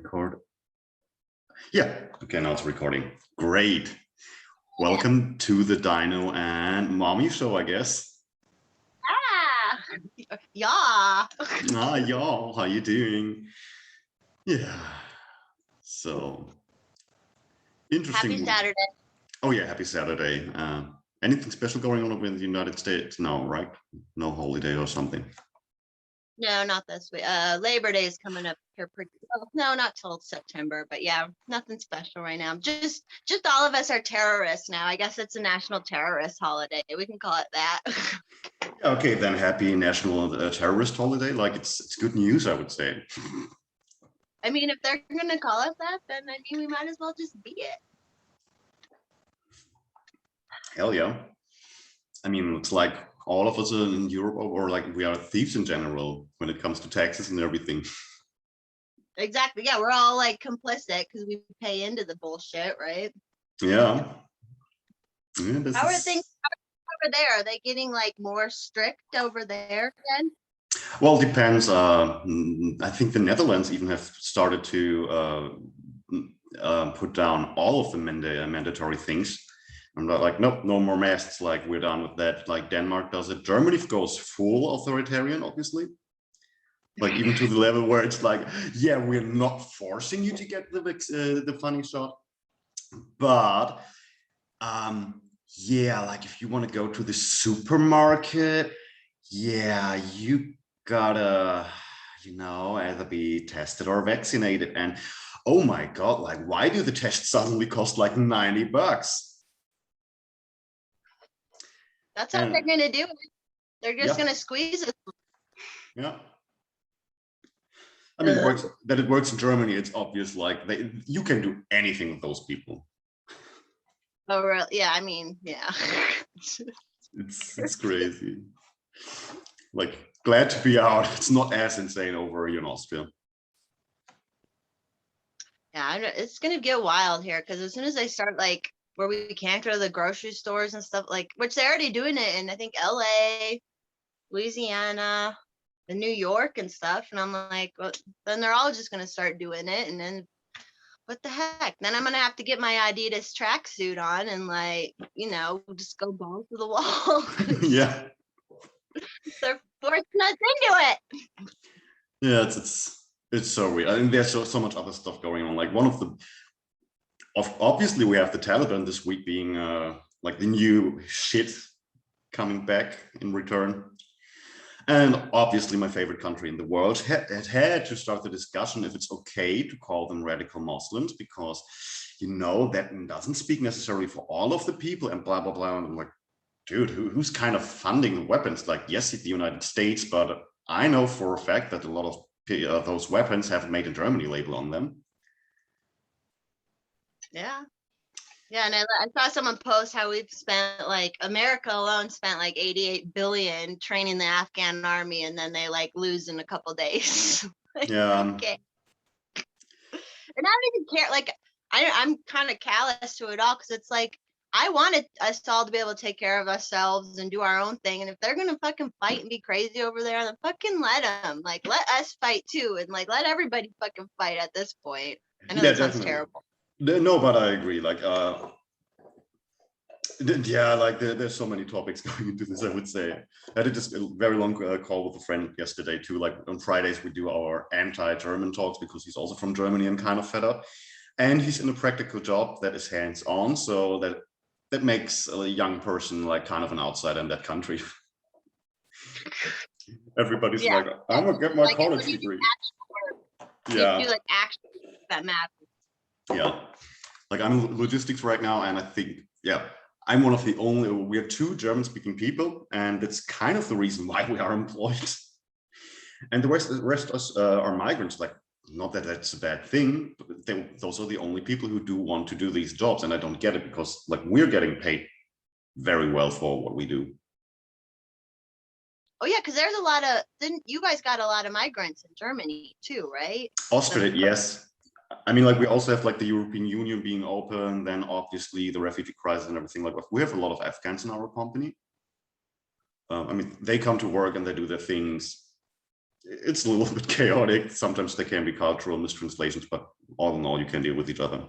record? Yeah, okay, now it's recording. Great. Welcome to the Dino and Mommy show, I guess. Yeah. Y'all, how you doing? Yeah. So, interesting. Happy Saturday. Oh yeah, happy Saturday. Anything special going on in the United States? No, right? No holiday or something? No, not this week. Labor Day is coming up here pretty well. No, not till September, but yeah, nothing special right now. Just all of us are terrorists now. I guess it's a national terrorist holiday. We can call it that. Okay, then happy National Terrorist Holiday. Like it's good news, I would say. I mean, if they're gonna call us that, then I mean we might as well just be it. Hell yeah. I mean, it's like all of us in Europe, or like we are thieves in general when it comes to taxes and everything. Exactly. Yeah, we're all like complicit because we pay into the bullshit, right? Yeah. How are things over there? Are they getting like more strict over there again? Well, depends. I think the Netherlands even have started to put down all of the mandatory things. I'm not like, nope, no more masks. Like we're done with that. Like Denmark does it. Germany goes full authoritarian, obviously. Like even to the level where it's like, yeah, we're not forcing you to get the funny shot, but yeah, like if you want to go to the supermarket, yeah, you gotta, either be tested or vaccinated. And oh my god, like why do the tests suddenly cost like $90? That's how they're gonna do it. They're just gonna squeeze it. Yeah. I mean, it works in Germany. It's obvious, like you can do anything with those people. Oh, really? Yeah, I mean, yeah. It's crazy. Like, glad to be out. It's not as insane over here in Austria. Yeah, it's gonna get wild here because as soon as they start like where we can't go to the grocery stores and stuff like, which they're already doing it in, I think LA, Louisiana, and New York and stuff, and I'm like, well, then they're all just gonna start doing it, and then what the heck? Then I'm gonna have to get my Adidas tracksuit on and like, just go balls to the wall. Yeah. They're forcing us into it. Yeah, it's so weird. I mean, there's so much other stuff going on. Like one of the, obviously we have the Taliban this week being like the new shit coming back in return. And obviously my favorite country in the world had to start the discussion if it's okay to call them radical Muslims, because, that doesn't speak necessarily for all of the people and blah, blah, blah. And I'm like, dude, who's kind of funding the weapons? Like, yes, it's the United States, but I know for a fact that a lot of those weapons have made in Germany label on them. Yeah. Yeah, and I saw someone post how we've spent, like, America alone spent like 88 billion training the Afghan army, and then they like lose in a couple days. Like, yeah. Okay. And I don't even care. Like, I'm kind of callous to it all because it's like I wanted us all to be able to take care of ourselves and do our own thing. And if they're gonna fucking fight and be crazy over there, then fucking let them. Like, let us fight too, and like let everybody fucking fight at this point. I know that sounds terrible. No, but I agree. Like, yeah, like there's so many topics going into this. I would say I did just a very long call with a friend yesterday too. Like on Fridays we do our anti-German talks because he's also from Germany and kind of fed up, and he's in a practical job that is hands-on, so that makes a young person like kind of an outsider in that country. Everybody's like, I'm gonna get my college degree. Yeah, you do like action that matters. Yeah, like I'm in logistics right now, and I think, yeah, I'm one of the only, we are two German-speaking people, and that's kind of the reason why we are employed. And the rest are migrants. Like, not that that's a bad thing, but those are the only people who do want to do these jobs, and I don't get it because like we're getting paid very well for what we do. Oh yeah, because there's a lot of, didn't you guys got a lot of migrants in Germany too, right? Austria, yes. I mean, like we also have like the European Union being open, then obviously the refugee crisis and everything. Like we have a lot of Afghans in our company. I mean, they come to work and they do their things. it's a little bit chaotic. Sometimes there can be cultural mistranslations, but all in all, you can deal with each other.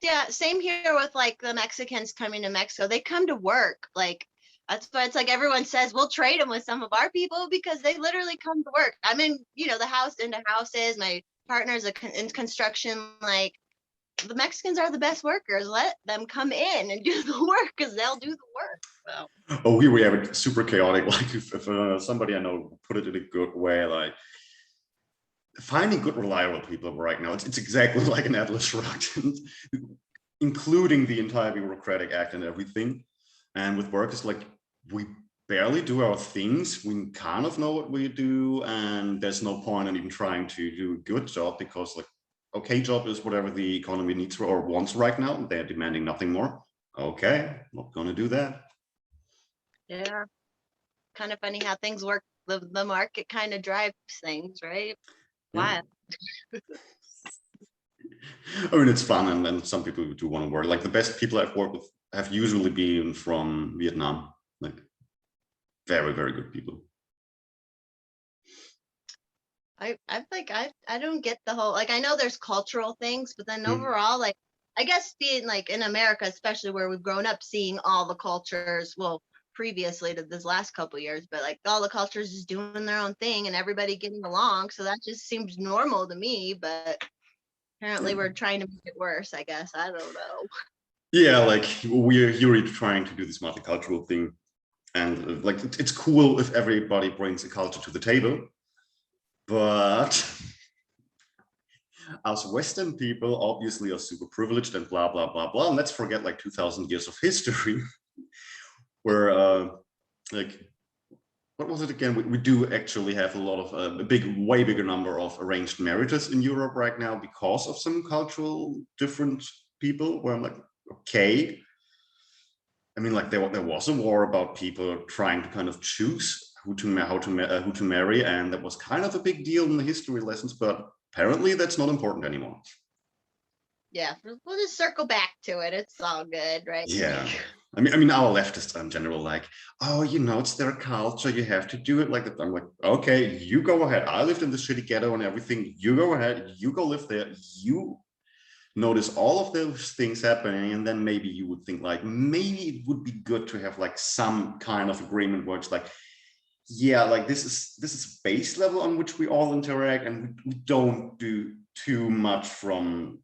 Yeah, same here with like the Mexicans coming to Mexico. They come to work. Like that's why it's like everyone says we'll trade them with some of our people because they literally come to work. I'm in, the house into houses. My partner's in construction. Like the Mexicans are the best workers. Let them come in and do the work because they'll do the work. So. Oh, here we have it super chaotic. Like if somebody I know put it in a good way, like finding good reliable people right now, it's exactly like an Atlas Shrugged, including the entire bureaucratic act and everything. And with work, it's like we barely do our things. We kind of know what we do, and there's no point in even trying to do a good job because like okay job is whatever the economy needs or wants right now. They're demanding nothing more. Okay, not gonna do that. Yeah, kind of funny how things work. The market kind of drives things, right? Yeah. Why? I mean, it's fun, and then some people do want to work. Like the best people I've worked with have usually been from Vietnam. Like very, very good people. I don't get the whole, like, I know there's cultural things, but then Mm. overall, like, I guess being like in America, especially where we've grown up seeing all the cultures, well, previously to this last couple of years, but like all the cultures just doing their own thing and everybody getting along. So that just seems normal to me, but apparently we're trying to make it worse, I guess. I don't know. Yeah, like you're trying to do this multicultural thing, and like it's cool if everybody brings a culture to the table, but us Western people obviously are super privileged and blah blah blah blah. And let's forget like 2,000 years of history, where like what was it again? We do actually have a lot of a way bigger number of arranged marriages in Europe right now because of some cultural different people. Where I'm like, okay. I mean, like there was a war about people trying to kind of choose who to marry, and that was kind of a big deal in the history lessons. But apparently, that's not important anymore. Yeah, we'll just circle back to it. It's all good, right? Yeah. I mean, our leftists in general, like, oh, it's their culture. You have to do it like that. I'm like, okay, you go ahead. I lived in the shitty ghetto and everything. You go ahead. You go live there. You notice all of those things happening, and then maybe you would think like maybe it would be good to have like some kind of agreement where it's like, yeah, like this is base level on which we all interact, and we don't do too much from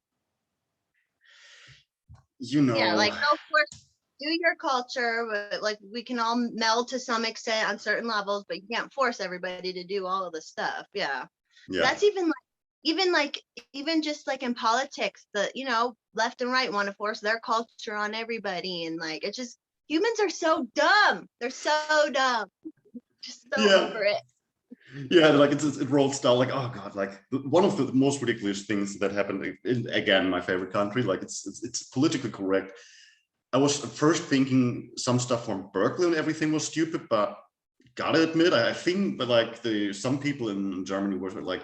Yeah, like no force, do your culture, but like we can all meld to some extent on certain levels, but you can't force everybody to do all of the stuff. Yeah. yeah. That's even just like in politics, the left and right want to force their culture on everybody, and like it's just humans are so dumb. They're so dumb. Just so Yeah. over it. Yeah, like it rolls down like, oh god, like one of the most ridiculous things that happened in, again, my favorite country, like it's politically correct. I was first thinking some stuff from Berkeley and everything was stupid, but gotta admit, I think that like some people in Germany were like,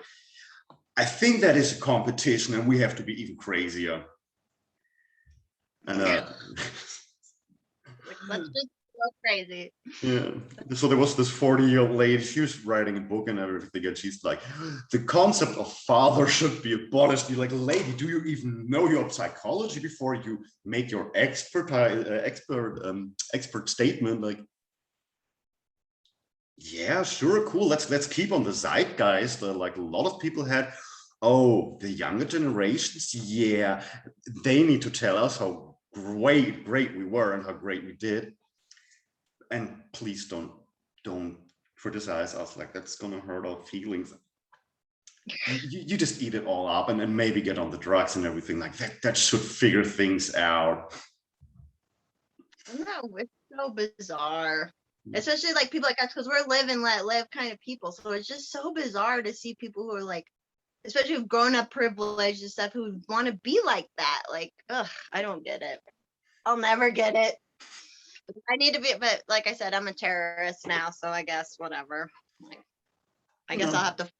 I think that is a competition and we have to be even crazier. And Like, let's just go crazy. yeah, so there was this 40-year-old lady, she was writing a book and everything, and she's like, the concept of father should be abolished. You're like, lady, do you even know your psychology before you make your expert statement? Like, yeah, sure, cool, let's keep on the zeitgeist. Like a lot of people had, oh, the younger generations, yeah, they need to tell us how great we were and how great we did. And please don't criticize us, like that's gonna hurt our feelings. You just eat it all up and then maybe get on the drugs and everything like that should figure things out. No, it's so bizarre. Especially like people like us, because we're live and let live kind of people. So it's just so bizarre to see people who are like, especially who've grown up privileged and stuff, who want to be like that. Like, ugh, I don't get it. I'll never get it. I need to be, but like I said, I'm a terrorist now, so I guess whatever. Like, I guess I'll have to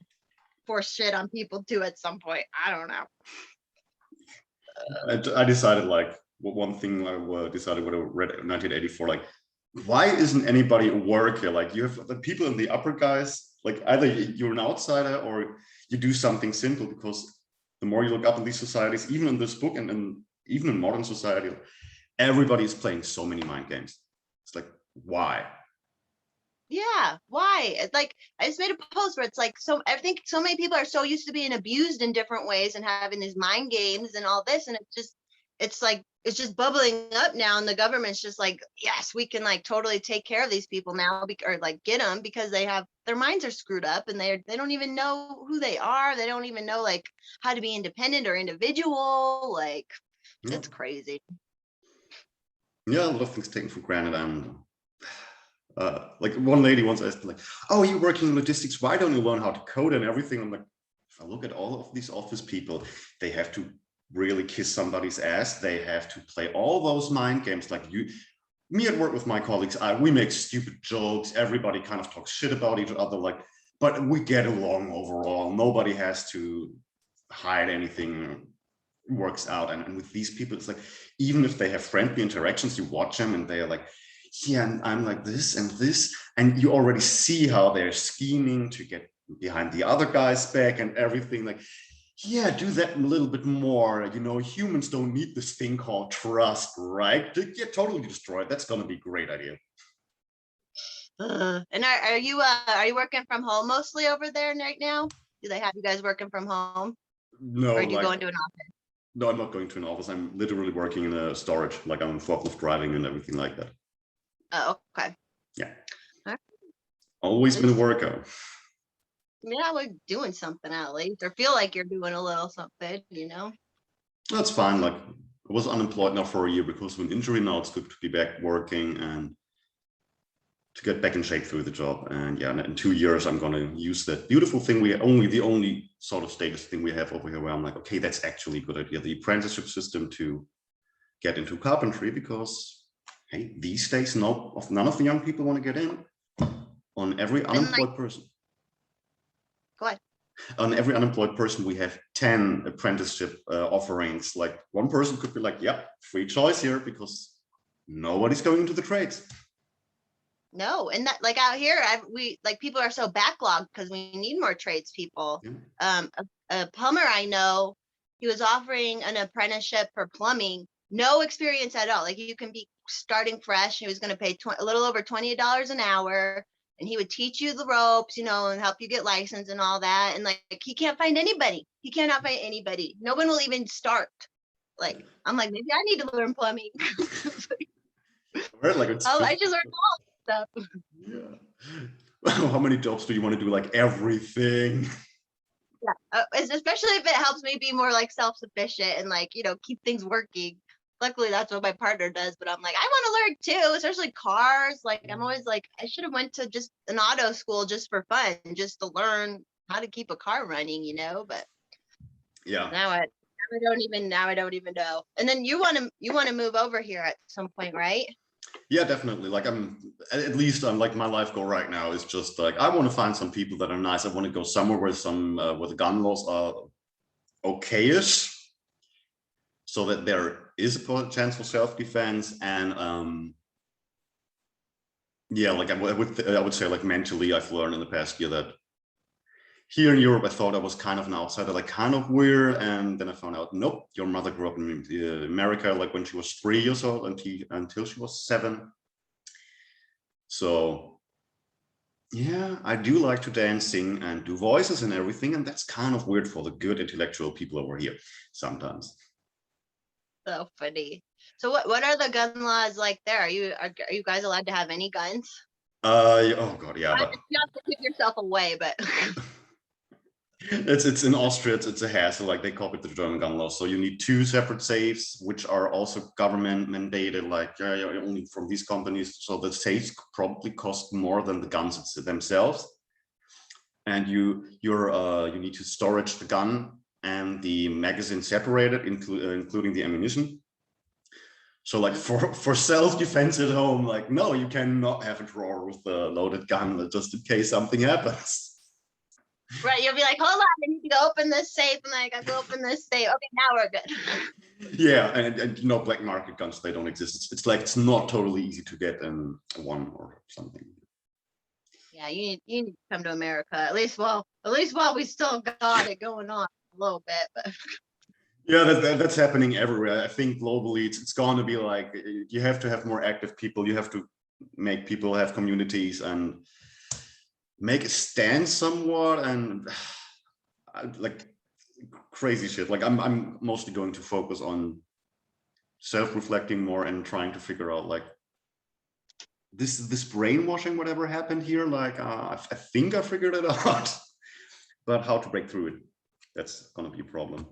force shit on people too at some point. I don't know. I decided like one thing I decided when I read 1984, like why isn't anybody a worker? Like you have the people in the upper guys like either you're an outsider or you do something simple, because the more you look up in these societies, even in this book and even in modern society, everybody is playing so many mind games. It's like, why? Yeah, why? It's like I just made a post where it's like, so I think so many people are so used to being abused in different ways and having these mind games and all this, and it's like it's just bubbling up now, and the government's just like, yes, we can like totally take care of these people now, or like get them because they have their minds are screwed up and they don't even know who they are. They don't even know like how to be independent or individual. Like Yeah, it's crazy. yeah, a lot of things taken for granted. And like one lady once asked me, like, oh, you're working in logistics, why don't you learn how to code and everything? I'm like, if I look at all of these office people, they have to really kiss somebody's ass. They have to play all those mind games. Like me at work with my colleagues, we make stupid jokes. Everybody kind of talks shit about each other, like, but we get along overall. Nobody has to hide anything. Works out. And with these people, it's like, even if they have friendly interactions, you watch them and they're like, yeah, and I'm like this and this, and you already see how they're scheming to get behind the other guy's back and everything. Like, yeah, do that a little bit more. You know, humans don't need this thing called trust, right? Yeah, totally destroy it. That's gonna be a great idea. And are you working from home mostly over there right now? Do they have you guys working from home, No, or do you like, go into an office? no, I'm not going to an office. I'm literally working in a storage, like I'm forklift driving and everything like that. Oh, okay. Yeah, All right. always been a It's worker. yeah, we're doing something at least, or feel like you're doing a little something, you know. That's fine. Like, I was unemployed now for a year because of an injury. Now it's good to be back working and to get back in shape through the job. And yeah, in 2 years, I'm going to use that beautiful thing. The only sort of status thing we have over here where I'm like, okay, that's actually a good idea. The apprenticeship system to get into carpentry, because hey, these days, none of the young people want to get in. On every And like, unemployed person, go ahead. we have 10 apprenticeship offerings. Like, one person could be like, yeah, free choice here, because nobody's going into the trades. No, and that like out here, we like people are so backlogged because we need more tradespeople. Yeah. A plumber I know, he was offering an apprenticeship for plumbing, no experience at all. Like you can be starting fresh. He was going to pay a little over $20 an hour, and he would teach you the ropes, you know, and help you get licensed and all that. And like he can't find anybody. He cannot find anybody. No one will even start. Like I'm like, maybe I need to learn plumbing. Right, like it's I just learned all stuff. yeah. How many jobs do you want to do? Like everything. Yeah, especially if it helps me be more like self-sufficient and like, you know, keep things working. Luckily that's what my partner does, but I'm like, I want to learn too, especially cars. Like I'm always like, I should have went to just an auto school just for fun, just to learn how to keep a car running, you know. But Yeah. now I don't even know. And then you want to move over here at some point, right? Yeah, definitely. Like, I'm like, my life goal right now is just like, I want to find some people that are nice. I want to go somewhere where where the gun laws are okayish, so that there is a chance for self-defense. And yeah, like I would say, like, mentally, I've learned in the past year that here in Europe, I thought I was kind of an outsider, like kind of weird. And then I found out, nope, your mother grew up in America, like when she was 3 years old until she was 7. So yeah, I do like to dance, sing, and do voices and everything. And that's kind of weird for the good intellectual people over here sometimes. So funny. So what are the gun laws like there? Are you guys allowed to have any guns? Oh God, yeah, but You have to keep yourself away, but it's in Austria, it's a hassle. Like, they copied the German gun law, so you need 2 separate safes, which are also government mandated, like only from these companies. So the safes probably cost more than the guns themselves. And you need to storage the gun and the magazine separated, including the ammunition. So like for self-defense at home, like, no, you cannot have a drawer with a loaded gun just in case something happens. right, you'll be like, hold on, I need to go open this safe, and I gotta go open this safe. Okay, now we're good. Yeah, and you know, black market guns, they don't exist. It's like, it's not totally easy to get one or something. Yeah, you need to come to America. At least while we still got it going on a little bit. But Yeah, that's happening everywhere. I think globally it's going to be like you have to have more active people. You have to make people have communities and make a stand somewhat and like crazy shit. Like I'm mostly going to focus on self-reflecting more and trying to figure out like this brainwashing, whatever happened here. Like I think I figured it out, but how to break through it, that's going to be a problem.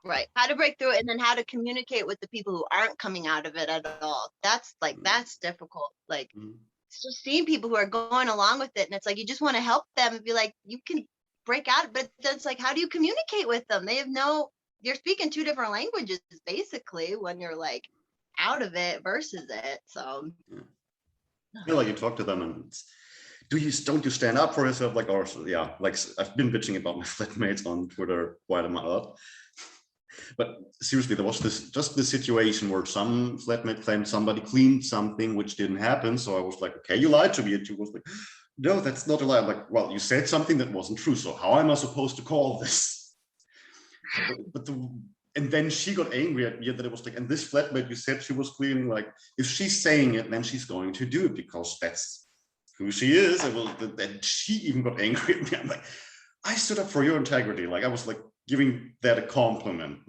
right, how to break through it, and then how to communicate with the people who aren't coming out of it at all. That's difficult. Like, Mm. it's just seeing people who are going along with it, and it's like you just want to help them and be like, you can break out, but it's like, how do you communicate with them? They have no. You're speaking two different languages basically when you're like out of it versus it. So Yeah, like you talk to them and don't you stand up for yourself? Like, or yeah, like I've been bitching about my flatmates on Twitter quite a lot. But seriously, there was this situation where some flatmate claimed somebody cleaned something which didn't happen. So I was like, okay, you lied to me. And she was like, no, that's not a lie. I'm like, well, you said something that wasn't true. So how am I supposed to call this? And then she got angry at me that it was like, and this flatmate, you said she was cleaning, like, if she's saying it, then she's going to do it because that's who she is. And then she even got angry at me. I'm like, I stood up for your integrity. Like I was like giving that a compliment.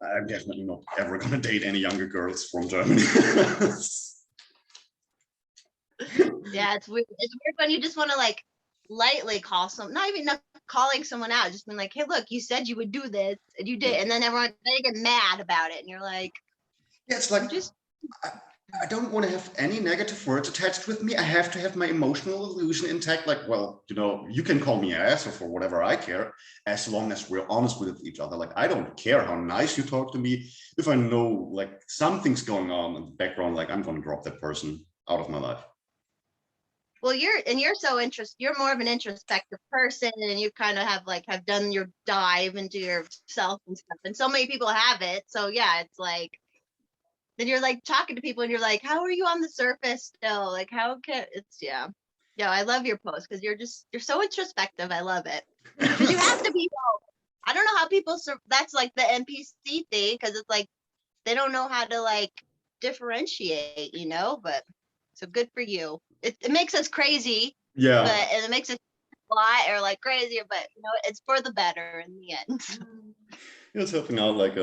I'm definitely not ever going to date any younger girls from Germany. yeah, it's weird. It's weird when you just want to like lightly call not even not calling someone out, just being like, hey, look, you said you would do this and you did, and then they get mad about it, and you're like, yeah, it's like I don't want to have any negative words attached with me. I have to have my emotional illusion intact. Like, well, you can call me ass or for whatever I care, as long as we're honest with each other. Like, I don't care how nice you talk to me. If I know like something's going on in the background, like I'm going to drop that person out of my life. well, you're so you're more of an introspective person, and you kind of have done your dive into yourself and stuff, and so many people have it. So yeah, it's like then you're like talking to people and you're like, how are you on the surface still? Like, how can it's yeah. I love your post because you're so introspective. I love it because you have to be. I don't know how people that's like the NPC thing, because it's like they don't know how to like differentiate, but so good for you. It makes us crazy, Yeah. and it makes us fly or like crazier, but it's for the better in the end. It's helping out like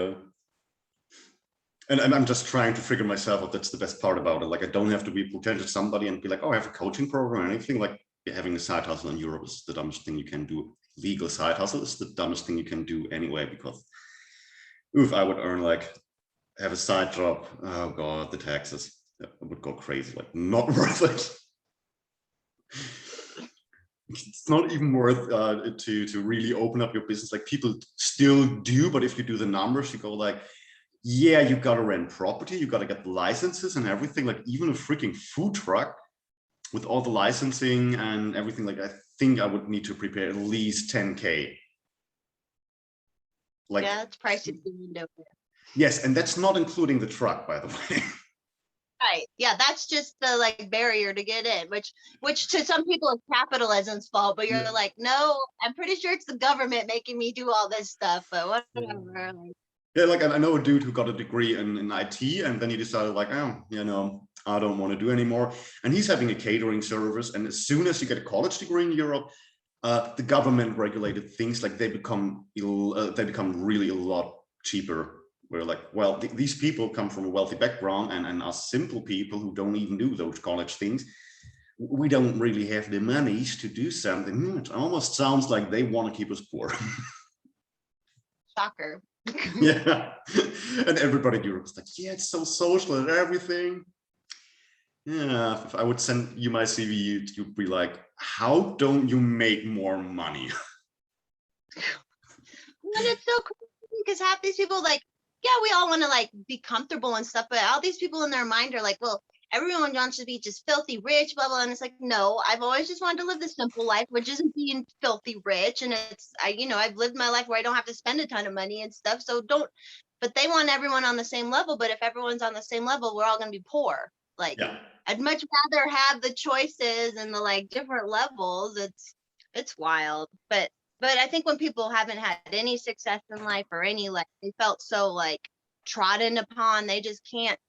and I'm just trying to figure myself out. That's the best part about it. Like I don't have to be potential somebody and be like, oh, I have a coaching program or anything. Like having a side hustle in Europe is the dumbest thing you can do. Legal side hustle is the dumbest thing you can do anyway, because if I would have a side job, oh god, the taxes, I would go crazy. Like not worth it. It's not even worth to really open up your business. Like people still do, but if you do the numbers, you go like, yeah, you got to rent property, you got to get the licenses and everything. Like even a freaking food truck with all the licensing and everything, like I think I would need to prepare at least 10K. Like, yeah, it's pricey. Yes, and that's not including the truck, by the way. Right. Yeah, that's just the like barrier to get in, which to some people is capitalism's fault, but you're like, no, I'm pretty sure it's the government making me do all this stuff, but whatever. Yeah, like I know a dude who got a degree in IT, and then he decided like, oh, I don't want to do anymore. And he's having a catering service. And as soon as you get a college degree in Europe, the government regulated things like they become really a lot cheaper. We're like, well, these people come from a wealthy background, and us simple people who don't even do those college things, we don't really have the monies to do something. It almost sounds like they want to keep us poor. Shocker. Yeah. And everybody in Europe is like, yeah, it's so social and everything. Yeah, if I would send you my CV, you'd be like, how don't you make more money? And it's so crazy because half these people like, yeah, we all want to like be comfortable and stuff, but all these people in their mind are like, well, everyone wants to be just filthy rich, blah blah. And it's like, no, I've always just wanted to live the simple life, which isn't being filthy rich. And I've lived my life where I don't have to spend a ton of money and stuff. So but they want everyone on the same level. But if everyone's on the same level, we're all gonna be poor. Like, Yeah. I'd much rather have the choices and the like different levels. It's wild. But I think when people haven't had any success in life or any like they felt so like trodden upon, they can't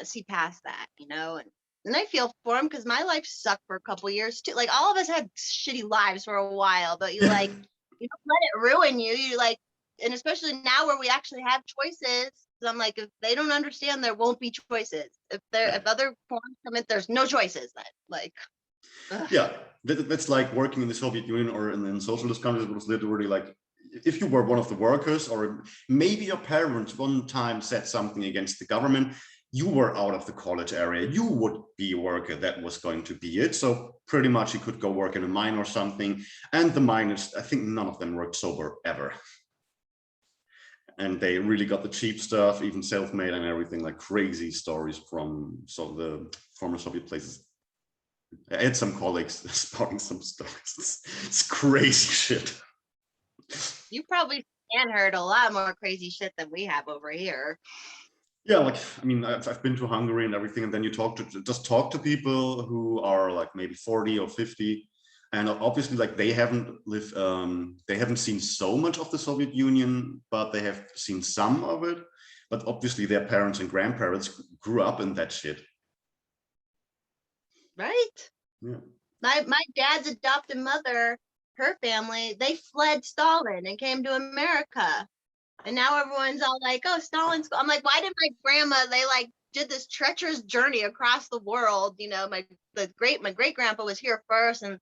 see past that, you know? And I feel for them because my life sucked for a couple years too. Like all of us had shitty lives for a while, but you don't let it ruin you. You like, and especially now where we actually have choices. 'Cause I'm like, if they don't understand, there won't be choices. If Yeah. other forms come in, there's no choices. Then like, ugh. Yeah, that's like working in the Soviet Union or in socialist countries. It was literally like if you were one of the workers, or maybe your parents one time said something against the government, you were out of the college area. You would be a worker. That was going to be it. So pretty much you could go work in a mine or something. And the miners, I think none of them worked sober ever. And they really got the cheap stuff, even self-made and everything, like crazy stories from the former Soviet places. I had some colleagues spouting some stories. It's crazy shit. You probably and heard a lot more crazy shit than we have over here. Yeah, like I mean, I've been to Hungary and everything, and then you talk to people who are like maybe 40 or 50, and obviously like they haven't seen so much of the Soviet Union, but they have seen some of it. But obviously their parents and grandparents grew up in that shit. Right? Yeah. My dad's adopted mother, her family, they fled Stalin and came to America. And now everyone's all like, "Oh, Stalin's." I'm like, why did my grandma? They like did this treacherous journey across the world. You know, my great grandpa was here first, and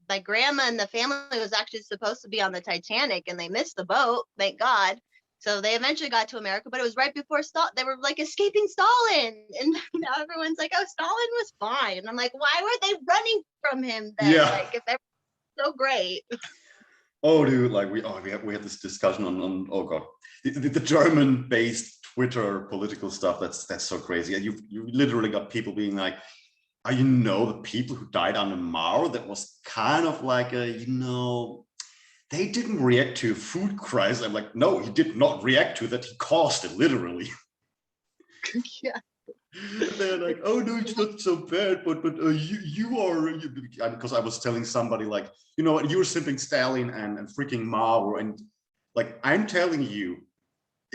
my grandma and the family was actually supposed to be on the Titanic, and they missed the boat. Thank God. So they eventually got to America, but it was right before Stalin. They were like escaping Stalin, and now everyone's like, "Oh, Stalin was fine." And I'm like, why were they running from him then? Yeah. Like, if everything's so great. Oh, dude, like we had this discussion on oh god, the German-based Twitter political stuff. That's so crazy. And you literally got people being like, "Oh, the people who died under Mao, that was kind of like they didn't react to a food crisis." I'm like, no, he did not react to that. He caused it, literally. Yeah. And they're like, "Oh no, it's not so bad, but you are," because I was telling somebody like, you know what, you were simping Stalin and freaking Mao, and like I'm telling you,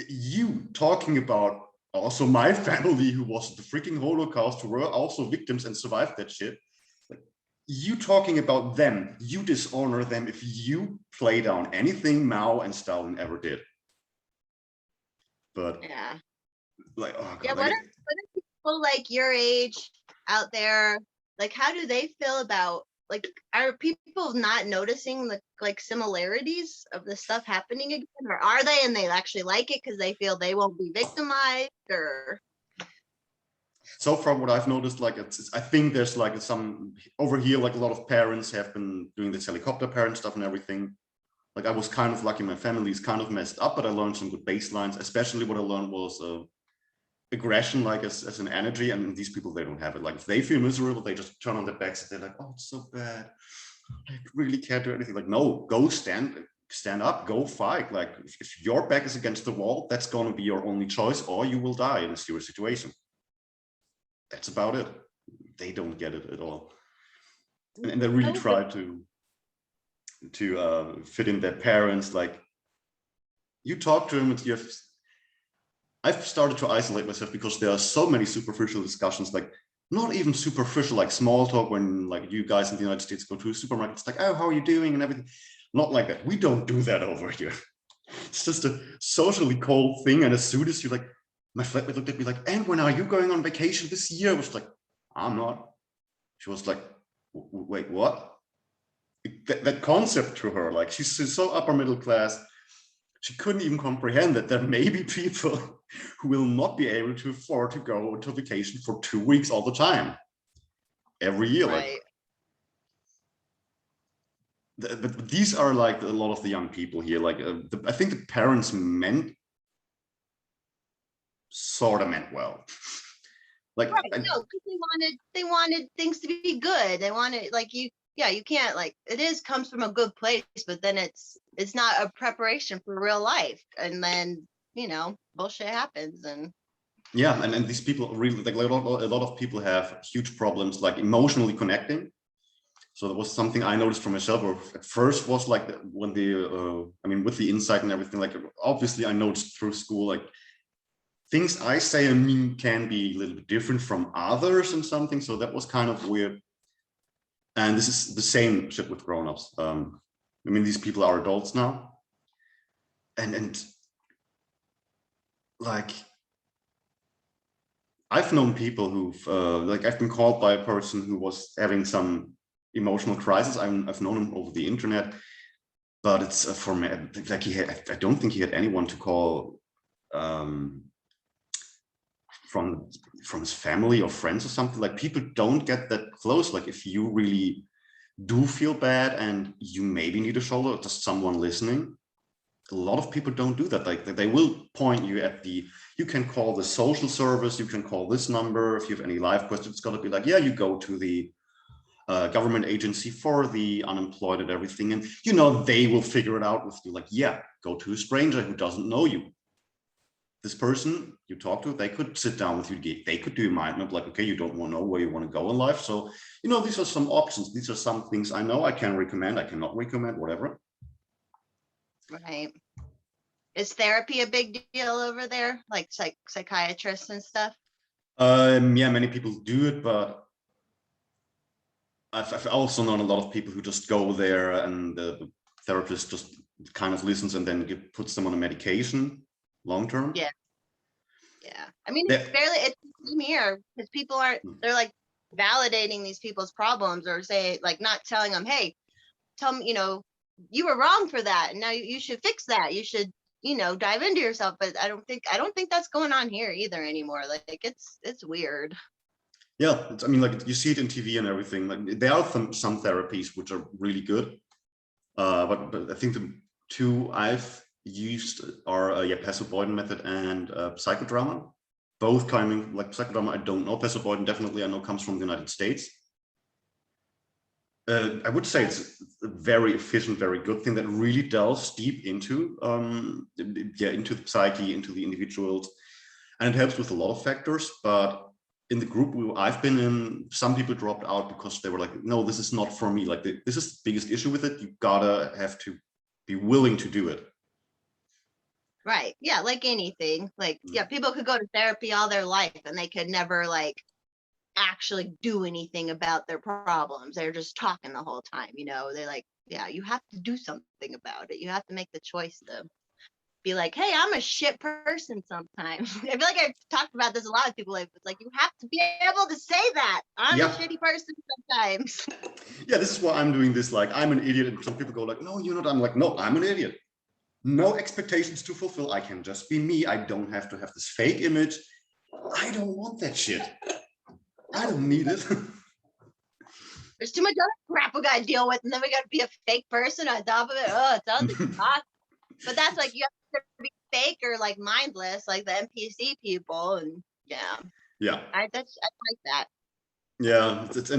you talking about also my family who was the freaking Holocaust, who were also victims and survived that shit. Like you talking about them, you dishonor them if you play down anything Mao and Stalin ever did. But Yeah. like, oh Yeah. god, like What are people like your age out there? Like, how do they feel about like are people not noticing the like similarities of the stuff happening again? Or are they and they actually like it because they feel they won't be victimized or so far what I've noticed, like I think there's like some over here, like a lot of parents have been doing this helicopter parent stuff and everything. Like I was kind of lucky, my family is kind of messed up, but I learned some good baselines. Especially what I learned was aggression, like as an energy, and these people, they don't have it. Like if they feel miserable, they just turn on their backs and they're like, "Oh, it's so bad, I really can't do anything." Like, no, go stand up, go fight. Like if your back is against the wall, that's going to be your only choice, or you will die in a serious situation. That's about it. They don't get it at all, and they really so good? try to fit in their parents. Like you talk to them, I've started to isolate myself because there are so many superficial discussions, like not even superficial, like small talk when like you guys in the United States go to a supermarket. It's like, "Oh, how are you doing?" and everything. Not like that. We don't do that over here. It's just a socially cold thing. And as soon as you're like, my flatmate looked at me like, "And when are you going on vacation this year?" I was like, "I'm not." She was like, "Wait, what?" That concept to her, like she's so upper middle class, she couldn't even comprehend that there may be people who will not be able to afford to go on vacation for 2 weeks all the time, every year. Like, Right. but these are like a lot of the young people here. Like, I think the parents sort of meant well. Like, Right. No, because they wanted things to be good. They wanted like yeah, you can't like it is comes from a good place, but then it's not a preparation for real life. And then, bullshit happens and Yeah, and these people really, like a lot of people have huge problems like emotionally connecting. So that was something I noticed for myself, or at first was like when I mean, with the insight and everything, like obviously I noticed through school, like things I say and mean can be a little bit different from others and something. So that was kind of weird. And this is the same shit with grown-ups. I mean, these people are adults now. And like, I've known people who've, like I've been called by a person who was having some emotional crisis. I've known him over the internet, but it's for me, like I don't think he had anyone to call um, from his family or friends or something. Like people don't get that close. Like if you really do feel bad and you maybe need a shoulder, just someone listening. A lot of people don't do that. Like they will point you at you can call the social service, you can call this number if you have any life questions. It's got to be like, yeah, you go to the government agency for the unemployed and everything, and you know they will figure it out with you. Like, yeah, go to a stranger who doesn't know you. This person you talk to, they could sit down with you, they could do a mind map, like, okay, you don't want to know where you want to go in life, so you know these are some options, these are some things I know I can recommend, I cannot recommend, whatever. Right. Is therapy a big deal over there? Like psychiatrists and stuff? Yeah, many people do it, but I've also known a lot of people who just go there and the therapist just kind of listens and then puts them on a medication long term. Yeah. Yeah. I mean, it's Yeah. it's the same here because people aren't, they're like validating these people's problems or say, like, not telling them, hey, tell me, you were wrong for that. And now you should fix that. You should, dive into yourself. But I don't think that's going on here either anymore. Like it's weird. Yeah, I mean, like you see it in TV and everything. Like there are some therapies which are really good, but I think the two I've used are yeah, passive avoidance method and psychodrama. Both coming like psychodrama, I don't know. Passive avoidance definitely I know comes from the United States. I would say it's a very efficient, very good thing that really delves deep into yeah, into the psyche, into the individuals, and it helps with a lot of factors. But in the group I've been in, some people dropped out because they were like, no, this is not for me. Like this is the biggest issue with it. You gotta have to be willing to do it. Right. Yeah. Like anything. Like, yeah, people could go to therapy all their life and they could never like actually do anything about their problems. They're just talking the whole time. They're like, yeah, you have to do something about it. You have to make the choice to be like, hey, I'm a shit person sometimes. I feel like I've talked about this a lot with people. Like, it's like you have to be able to say that I'm a Yeah. shitty person sometimes. Yeah, this is why I'm doing this. Like I'm an idiot, and some people go like, no, you're not. I'm like, no, I'm an idiot. No expectations to fulfill. I can just be me. I don't have to have this fake image. I don't want that shit. I don't need it. There's too much other crap we gotta deal with, and then we gotta be a fake person on top of it. Oh, it sounds exhausting. But that's like you have to be fake or like mindless, like the NPC people, and yeah, Yeah. I like that. Yeah, it's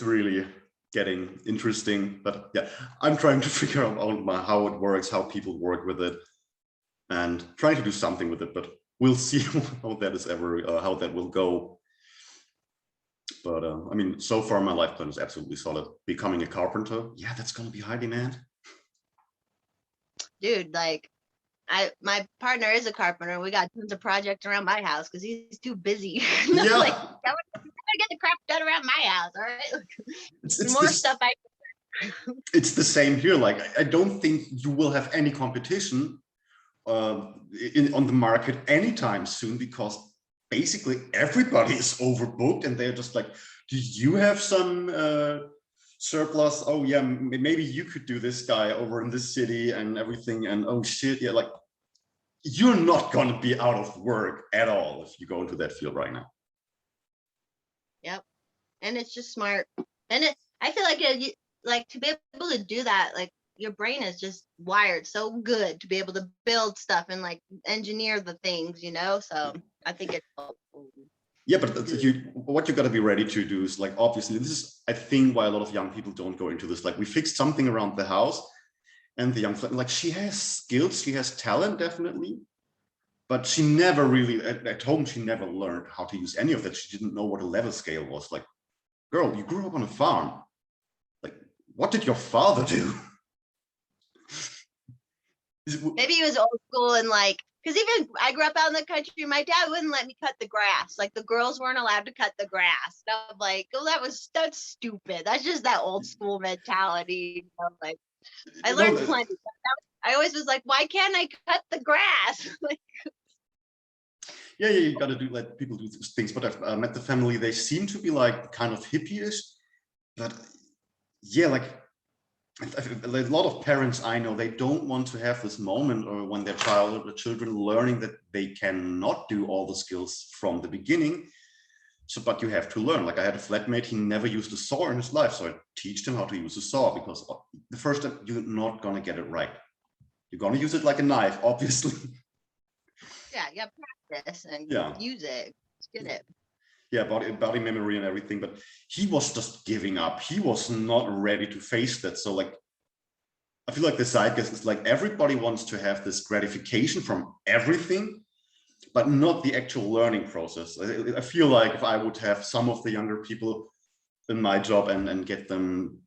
really getting interesting, but yeah, I'm trying to figure out how it works, how people work with it, and trying to do something with it. But we'll see how that is ever how that will go. But I mean, so far my life plan is absolutely solid. Becoming a carpenter, yeah, that's gonna be high demand. Dude, like my partner is a carpenter. We got tons of projects around my house because he's too busy. And I'm like, Yeah, I want to get the crap done around my house. All right, the it's more this. stuff I. It's the same here. Like I don't think you will have any competition on the market anytime soon because basically everybody is overbooked and they're just like, do you have some surplus? Oh yeah, maybe you could do this guy over in this city and everything. And oh shit, yeah, like you're not going to be out of work at all if you go into that field right now. Yep, and it's just smart, and I feel like like to be able to do that, like your brain is just wired so good to be able to build stuff and like engineer the things, So I think it's Yeah, but what you got to be ready to do is like, obviously, this is, I think, why a lot of young people don't go into this. Like, we fixed something around the house, and the young, like she has skills, she has talent, definitely. But she never really, at home, she never learned how to use any of that. She didn't know what a level scale was. Like, girl, you grew up on a farm. Like, what did your father do? Maybe he was old school and like, because even I grew up out in the country, my dad wouldn't let me cut the grass. Like the girls weren't allowed to cut the grass. And I'm like, oh, that's stupid. That's just that old school mentality. You know? Like I learned plenty. I always was like, why can't I cut the grass? Like, yeah, you gotta do, let people do things. But I've met the family, they seem to be like kind of hippie-ish, but yeah, like a lot of parents I know, they don't want to have this moment or when their children learning that they cannot do all the skills from the beginning. So, but you have to learn. Like I had a flatmate, he never used a saw in his life. So I teach him how to use a saw, because the first time you're not gonna get it right. You're gonna use it like a knife, obviously. yeah, you have practice and Yeah. use it. Get it. Yeah, body memory and everything, but he was just giving up. He was not ready to face that. So like, I feel like the zeitgeist is like everybody wants to have this gratification from everything, but not the actual learning process. I feel like if I would have some of the younger people in my job and get them,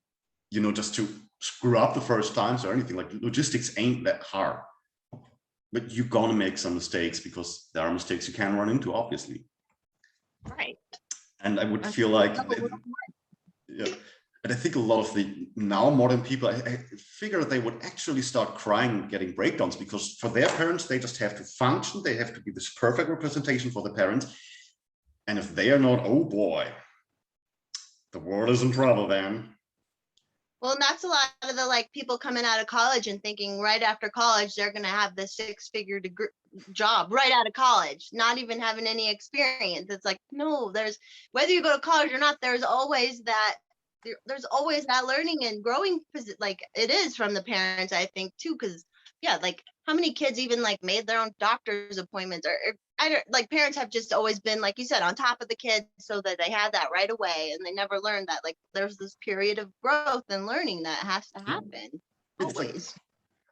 you know, just to screw up the first times or anything, like logistics ain't that hard, but you're gonna make some mistakes because there are mistakes you can run into, obviously. Right. And I would feel like, yeah, and I think a lot of the now modern people, I figure they would actually start crying, getting breakdowns, because for their parents, they just have to function. They have to be this perfect representation for the parents. And if they are not, oh boy, the world is in trouble then. Well, and that's a lot of the like people coming out of college and thinking right after college they're going to have this 6-figure degree job right out of college, not even having any experience. It's like, no, there's, whether you go to college or not, there's always that learning and growing, like it is from the parents, I think too, because yeah, like how many kids even like made their own doctor's appointments, or I don't, like parents have just always been, like you said, on top of the kids so that they had that right away, and they never learned that like there's this period of growth and learning that has to happen. It's like, Always.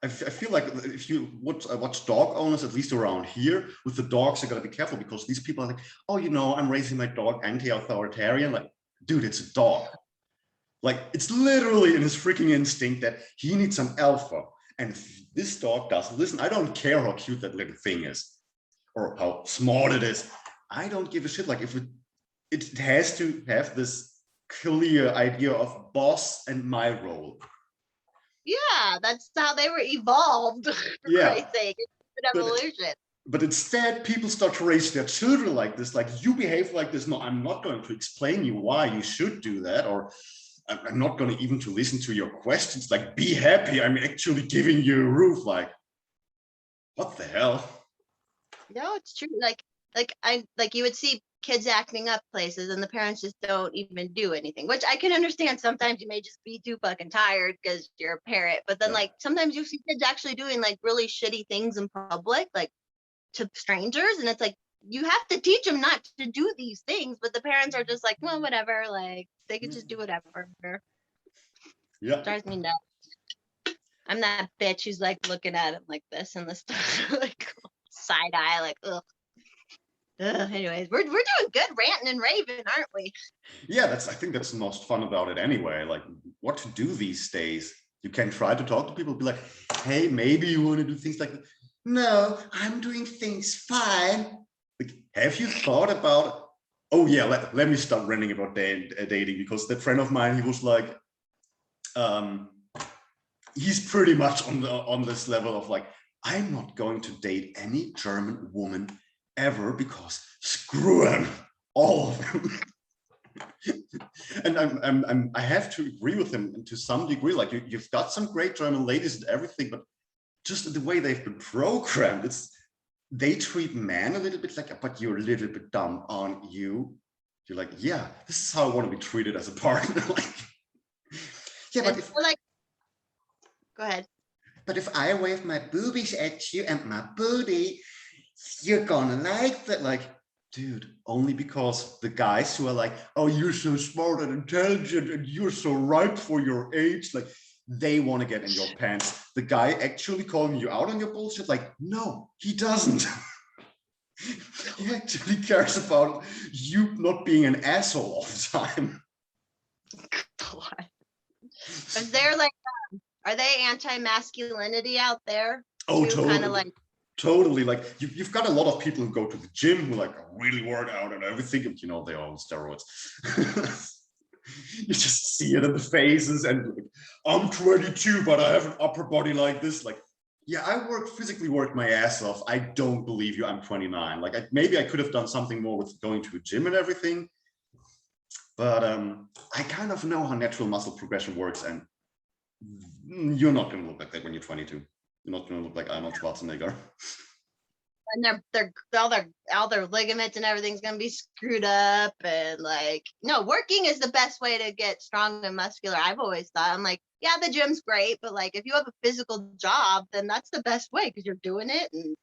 I feel like if you watch dog owners, at least around here, with the dogs, you gotta be careful, because these people are like, oh, you know, I'm raising my dog anti-authoritarian. Like, dude, it's a dog. Like, it's literally in his freaking instinct that he needs some alpha. And if this dog doesn't listen, I don't care how cute that little thing is or how smart it is. I don't give a shit. Like, if it has to have this clear idea of boss and my role. Yeah, that's how they were evolved. For Yeah. Christ's sake, it's an evolution. But instead, people start to raise their children like this, like, you behave like this. No, I'm not going to explain you why you should do that, or I'm not going to even to listen to your questions. Like, be happy, I'm actually giving you a roof. Like, what the hell? No, it's true. Like you would see kids acting up places and the parents just don't even do anything, which I can understand. Sometimes you may just be too fucking tired because you're a parent, but then Yeah. like sometimes you see kids actually doing like really shitty things in public, like to strangers, and it's like you have to teach them not to do these things, but the parents are just like, well, whatever, like they could just do whatever. Yeah. Drives me nuts. I'm that bitch who's like looking at him like this and the stuff like side eye, like ugh. Anyways, we're doing good ranting and raving, aren't we? Yeah, I think that's the most fun about it anyway. Like, what to do these days. You can try to talk to people, be like, hey, maybe you want to do things like that. No, I'm doing things fine. Like, have you thought about, oh yeah, let me start ranting about dating, because that friend of mine, he was like, he's pretty much on this level of like, I'm not going to date any German woman ever, because screw them, all of them. And I have to agree with him to some degree. Like, you've got some great German ladies and everything, but just the way they've been programmed, they treat men a little bit like, but you're a little bit dumb, aren't you? You're like, yeah, this is how I want to be treated as a partner. Like, yeah, but like, go ahead. But if I wave my boobies at you and my booty, you're gonna like that. Like, dude, only because the guys who are like, oh, you're so smart and intelligent and you're so ripe for your age, like, they want to get in your pants. The guy actually calling you out on your bullshit, like, no, he doesn't. He actually cares about you not being an asshole all the time. God. Is there like, are they anti-masculinity out there? Oh, too? totally. Kind of like, Totally. Like you've got a lot of people who go to the gym who like really work out and everything, and you know they're on steroids. You just see it in the faces, and like, I'm 22, but I have an upper body like this. Like, yeah, I physically worked my ass off. I don't believe you. I'm 29. Like, maybe I could have done something more with going to a gym and everything, but I kind of know how natural muscle progression works, and you're not going to look like that when you're 22. You're not going to look like Arnold Schwarzenegger. and all their ligaments and everything's gonna be screwed up, and like, no, working is the best way to get strong and muscular. I've always thought. I'm like, yeah, the gym's great, but like if you have a physical job, then that's the best way because you're doing it, and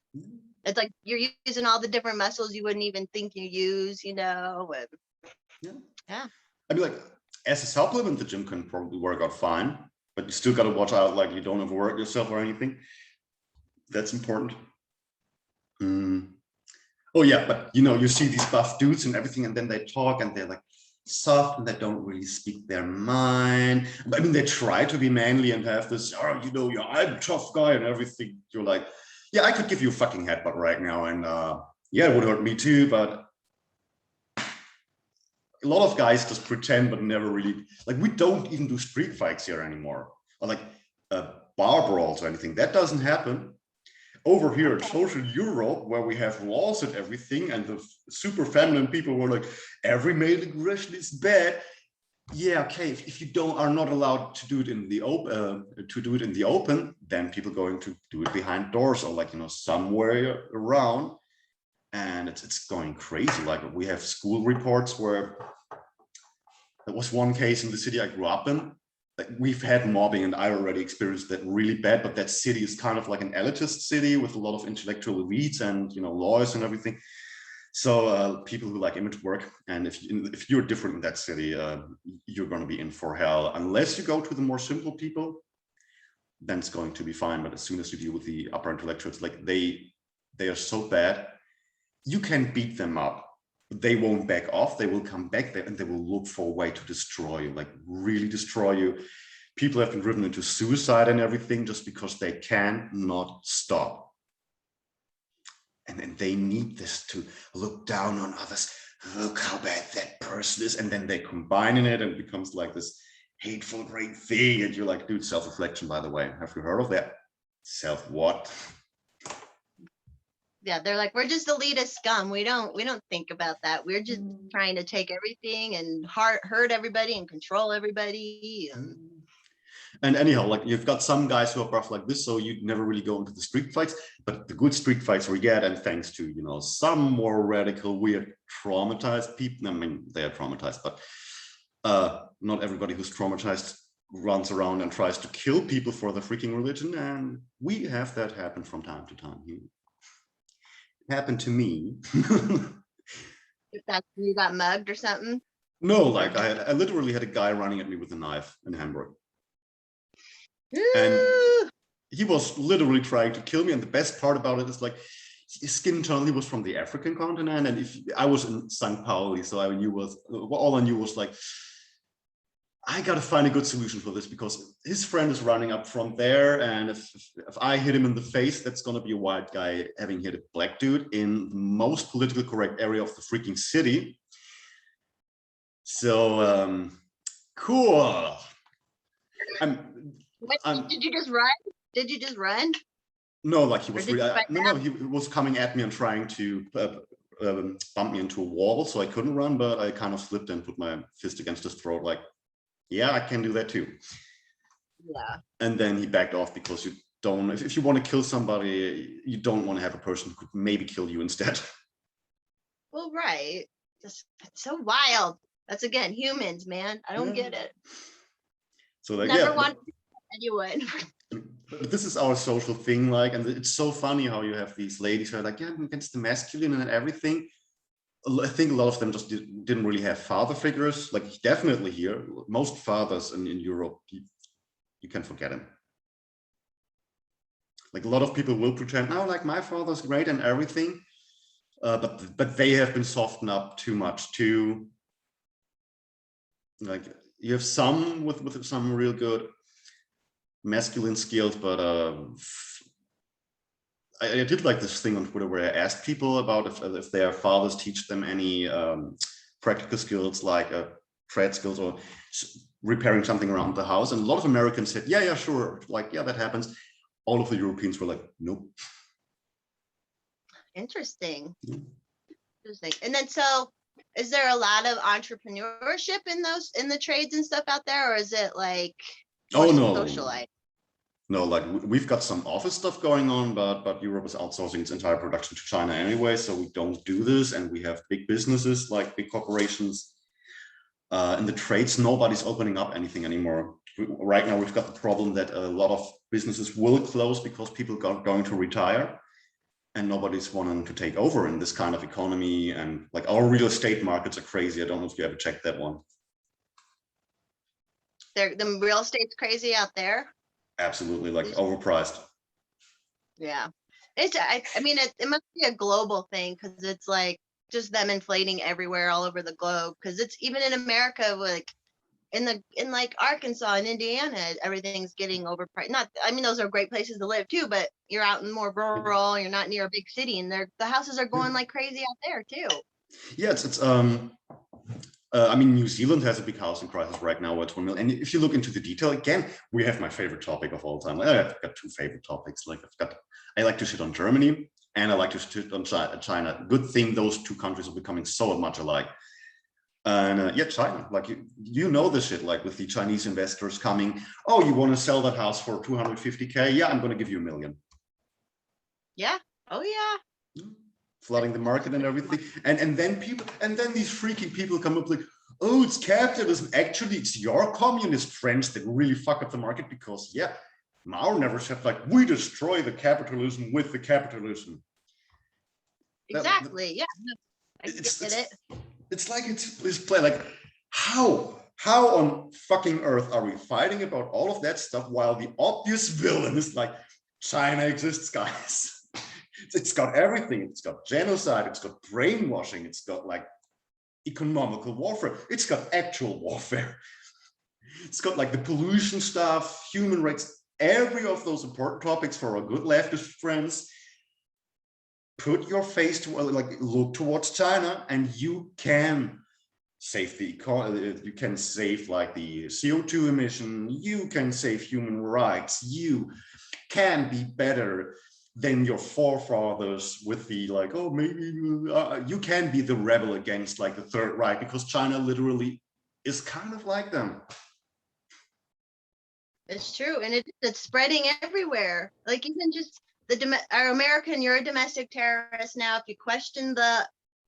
it's like you're using all the different muscles you wouldn't even think you use, you know. And yeah. I mean, like, as a supplement, the gym can probably work out fine, but you still got to watch out, like, you don't overwork yourself or anything. That's important. Oh yeah, but you know, you see these buff dudes and everything, and then they talk and they're like soft and they don't really speak their mind. I mean, they try to be manly and have this, oh, you know, yeah, I'm a tough guy and everything. You're like, yeah, I could give you a fucking headbutt right now, and yeah, it would hurt me too, but a lot of guys just pretend but never really, like, we don't even do street fights here anymore, or like bar brawls or anything. That doesn't happen. Over here in social Europe, where we have laws and everything, and the super feminine people were like, every male aggression is bad. Yeah, okay. If you are not allowed to do it in the open, then people going to do it behind doors or, like, you know, somewhere around, and it's going crazy. Like, we have school reports where there was one case in the city I grew up in. We've had mobbing, and I already experienced that really bad, but that city is kind of like an elitist city with a lot of intellectual elites and, you know, lawyers and everything. So people who like image work, and if you're different in that city, you're going to be in for hell. Unless you go to the more simple people, then it's going to be fine. But as soon as you deal with the upper intellectuals, like, they are so bad, you can beat them up. They won't back off. They will come back there and they will look for a way to destroy you, like really destroy you. People have been driven into suicide and everything just because they cannot stop. And then they need this to look down on others. Look how bad that person is. And then they combine in it and it becomes like this hateful, great thing. And you're like, dude, self-reflection, by the way. Have you heard of that? Self what? Yeah, they're like, we're just elitist scum. We don't think about that. We're just trying to take everything and hurt everybody and control everybody. And anyhow, like, you've got some guys who are buff like this, so you never really go into the street fights. But the good street fights we get, and thanks to, you know, some more radical, weird, traumatized people. I mean, they are traumatized, but not everybody who's traumatized runs around and tries to kill people for the freaking religion. And we have that happen from time to time here. Happened to me. If that's you got mugged or something. No, like, I literally had a guy running at me with a knife in Hamburg, and he was literally trying to kill me. And the best part about it is, like, his skin tone, he was from the African continent, and if I was in St. Pauli, so all I knew was like, I got to find a good solution for this, because his friend is running up from there, and if I hit him in the face, that's going to be a white guy having hit a black dude in the most politically correct area of the freaking city. So cool. Did you just run? Did you just run? No, like, he was really, no, he was coming at me and trying to bump me into a wall, so I couldn't run, but I kind of slipped and put my fist against his throat, like, yeah, I can do that too. Yeah. And then he backed off, because you don't, if you want to kill somebody, you don't want to have a person who could maybe kill you instead. Well, right. It's so wild. That's, again, humans, man. I don't get it. So, like, never want anyone. But this is our social thing, like, and it's so funny how you have these ladies who are like, yeah, I'm against the masculine and everything. I think a lot of them just didn't really have father figures. Like, definitely here, most fathers in Europe, you can forget him. Like a lot of people will pretend, no, like my father's great and everything, but they have been softened up too much. Too like you have some with some real good masculine skills, but I did like this thing on Twitter where I asked people about if their fathers teach them any practical skills like trade skills or repairing something around the house, and a lot of Americans said, yeah, sure, like yeah, that happens. All of the Europeans were like, nope. Interesting. Yeah. Interesting. And then, so is there a lot of entrepreneurship in the trades and stuff out there, or is it like more socialized? No, like we've got some office stuff going on, but Europe is outsourcing its entire production to China anyway, so we don't do this. And we have big businesses, like big corporations. In the trades, nobody's opening up anything anymore. Right now, we've got the problem that a lot of businesses will close because people are going to retire, and nobody's wanting to take over in this kind of economy. And like our real estate markets are crazy. I don't know if you ever checked that one. The real estate's crazy out there. Absolutely, like overpriced. Yeah, I mean, it must be a global thing, because it's like just them inflating everywhere all over the globe, because it's even in America, like in like Arkansas and Indiana, everything's getting overpriced. Not, I mean, those are great places to live too, but you're out in more rural, you're not near a big city, and the houses are going like crazy out there too. Yeah, it's I mean, New Zealand has a big housing crisis right now. At 1 million. And if you look into the detail, again, we have my favorite topic of all time. Like, I've got two favorite topics. Like I like to shit on Germany, and I like to shit on China. Good thing those two countries are becoming so much alike. And yeah, China, like you know this shit, like with the Chinese investors coming. Oh, you want to sell that house for 250K? Yeah, I'm going to give you $1 million. Yeah. Oh yeah. Flooding the market and everything, and then these freaking people come up like, oh, it's capitalism. Actually, it's your communist friends that really fuck up the market, because yeah, Mao never said like we destroy the capitalism with the capitalism. Exactly. Yeah. I get it. It's like it's play like how on fucking earth are we fighting about all of that stuff while the obvious villain is like China exists, guys. It's got everything. It's got genocide. It's got brainwashing. It's got like economical warfare. It's got actual warfare. It's got like the pollution stuff, human rights, every of those important topics for our good leftist friends. Put your face to like look towards China, and you can save the economy. You can save like the CO2 emission. You can save human rights. You can be better than your forefathers with the like, oh, maybe you can be the rebel against like the Third Reich, because China literally is kind of like them. It's true, and it's spreading everywhere. Like even just our American, you're a domestic terrorist now. If you question the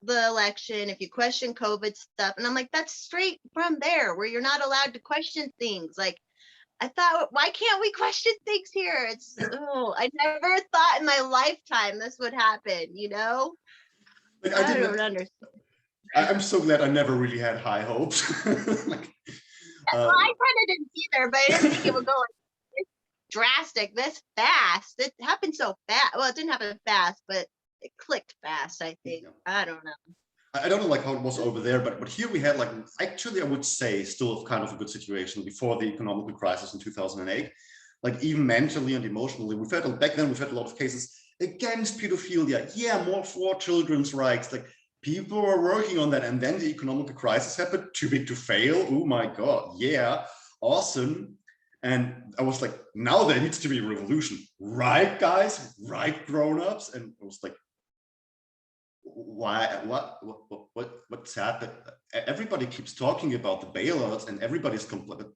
election, if you question COVID stuff, and I'm like, that's straight from there, where you're not allowed to question things. Like, I thought, why can't we question things here? It's I never thought in my lifetime this would happen, you know? Like, I don't understand. I'm so glad I never really had high hopes. Like, well, I kind of didn't either, but I didn't think it would go like drastic, this fast. It happened so fast. Well, it didn't happen fast, but it clicked fast, I think. I don't know. I don't know like how it was over there, but here we had like, actually, I would say still kind of a good situation before the economic crisis in 2008. Like even mentally and emotionally, back then we've had a lot of cases against pedophilia. Yeah, more for children's rights. Like people were working on that, and then the economic crisis happened. Too big to fail. Oh my God, yeah, awesome. And I was like, now there needs to be a revolution, right, guys? Right, grown-ups? And I was like, why? What's happened? Everybody keeps talking about the bailouts, and everybody's complaining.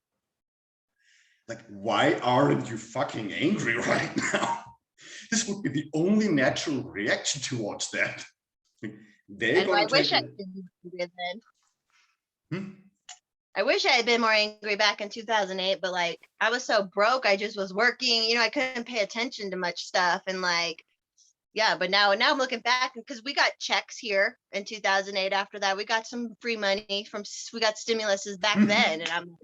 Like, why aren't you fucking angry right now? This would be the only natural reaction towards that. I wish I had been angry then. I wish I had been more angry back in 2008, but like I was so broke, I just was working. You know, I couldn't pay attention to much stuff, and like, yeah. But now I'm looking back, because we got checks here in 2008. After that, we got some free money we got stimuluses back then, and I'm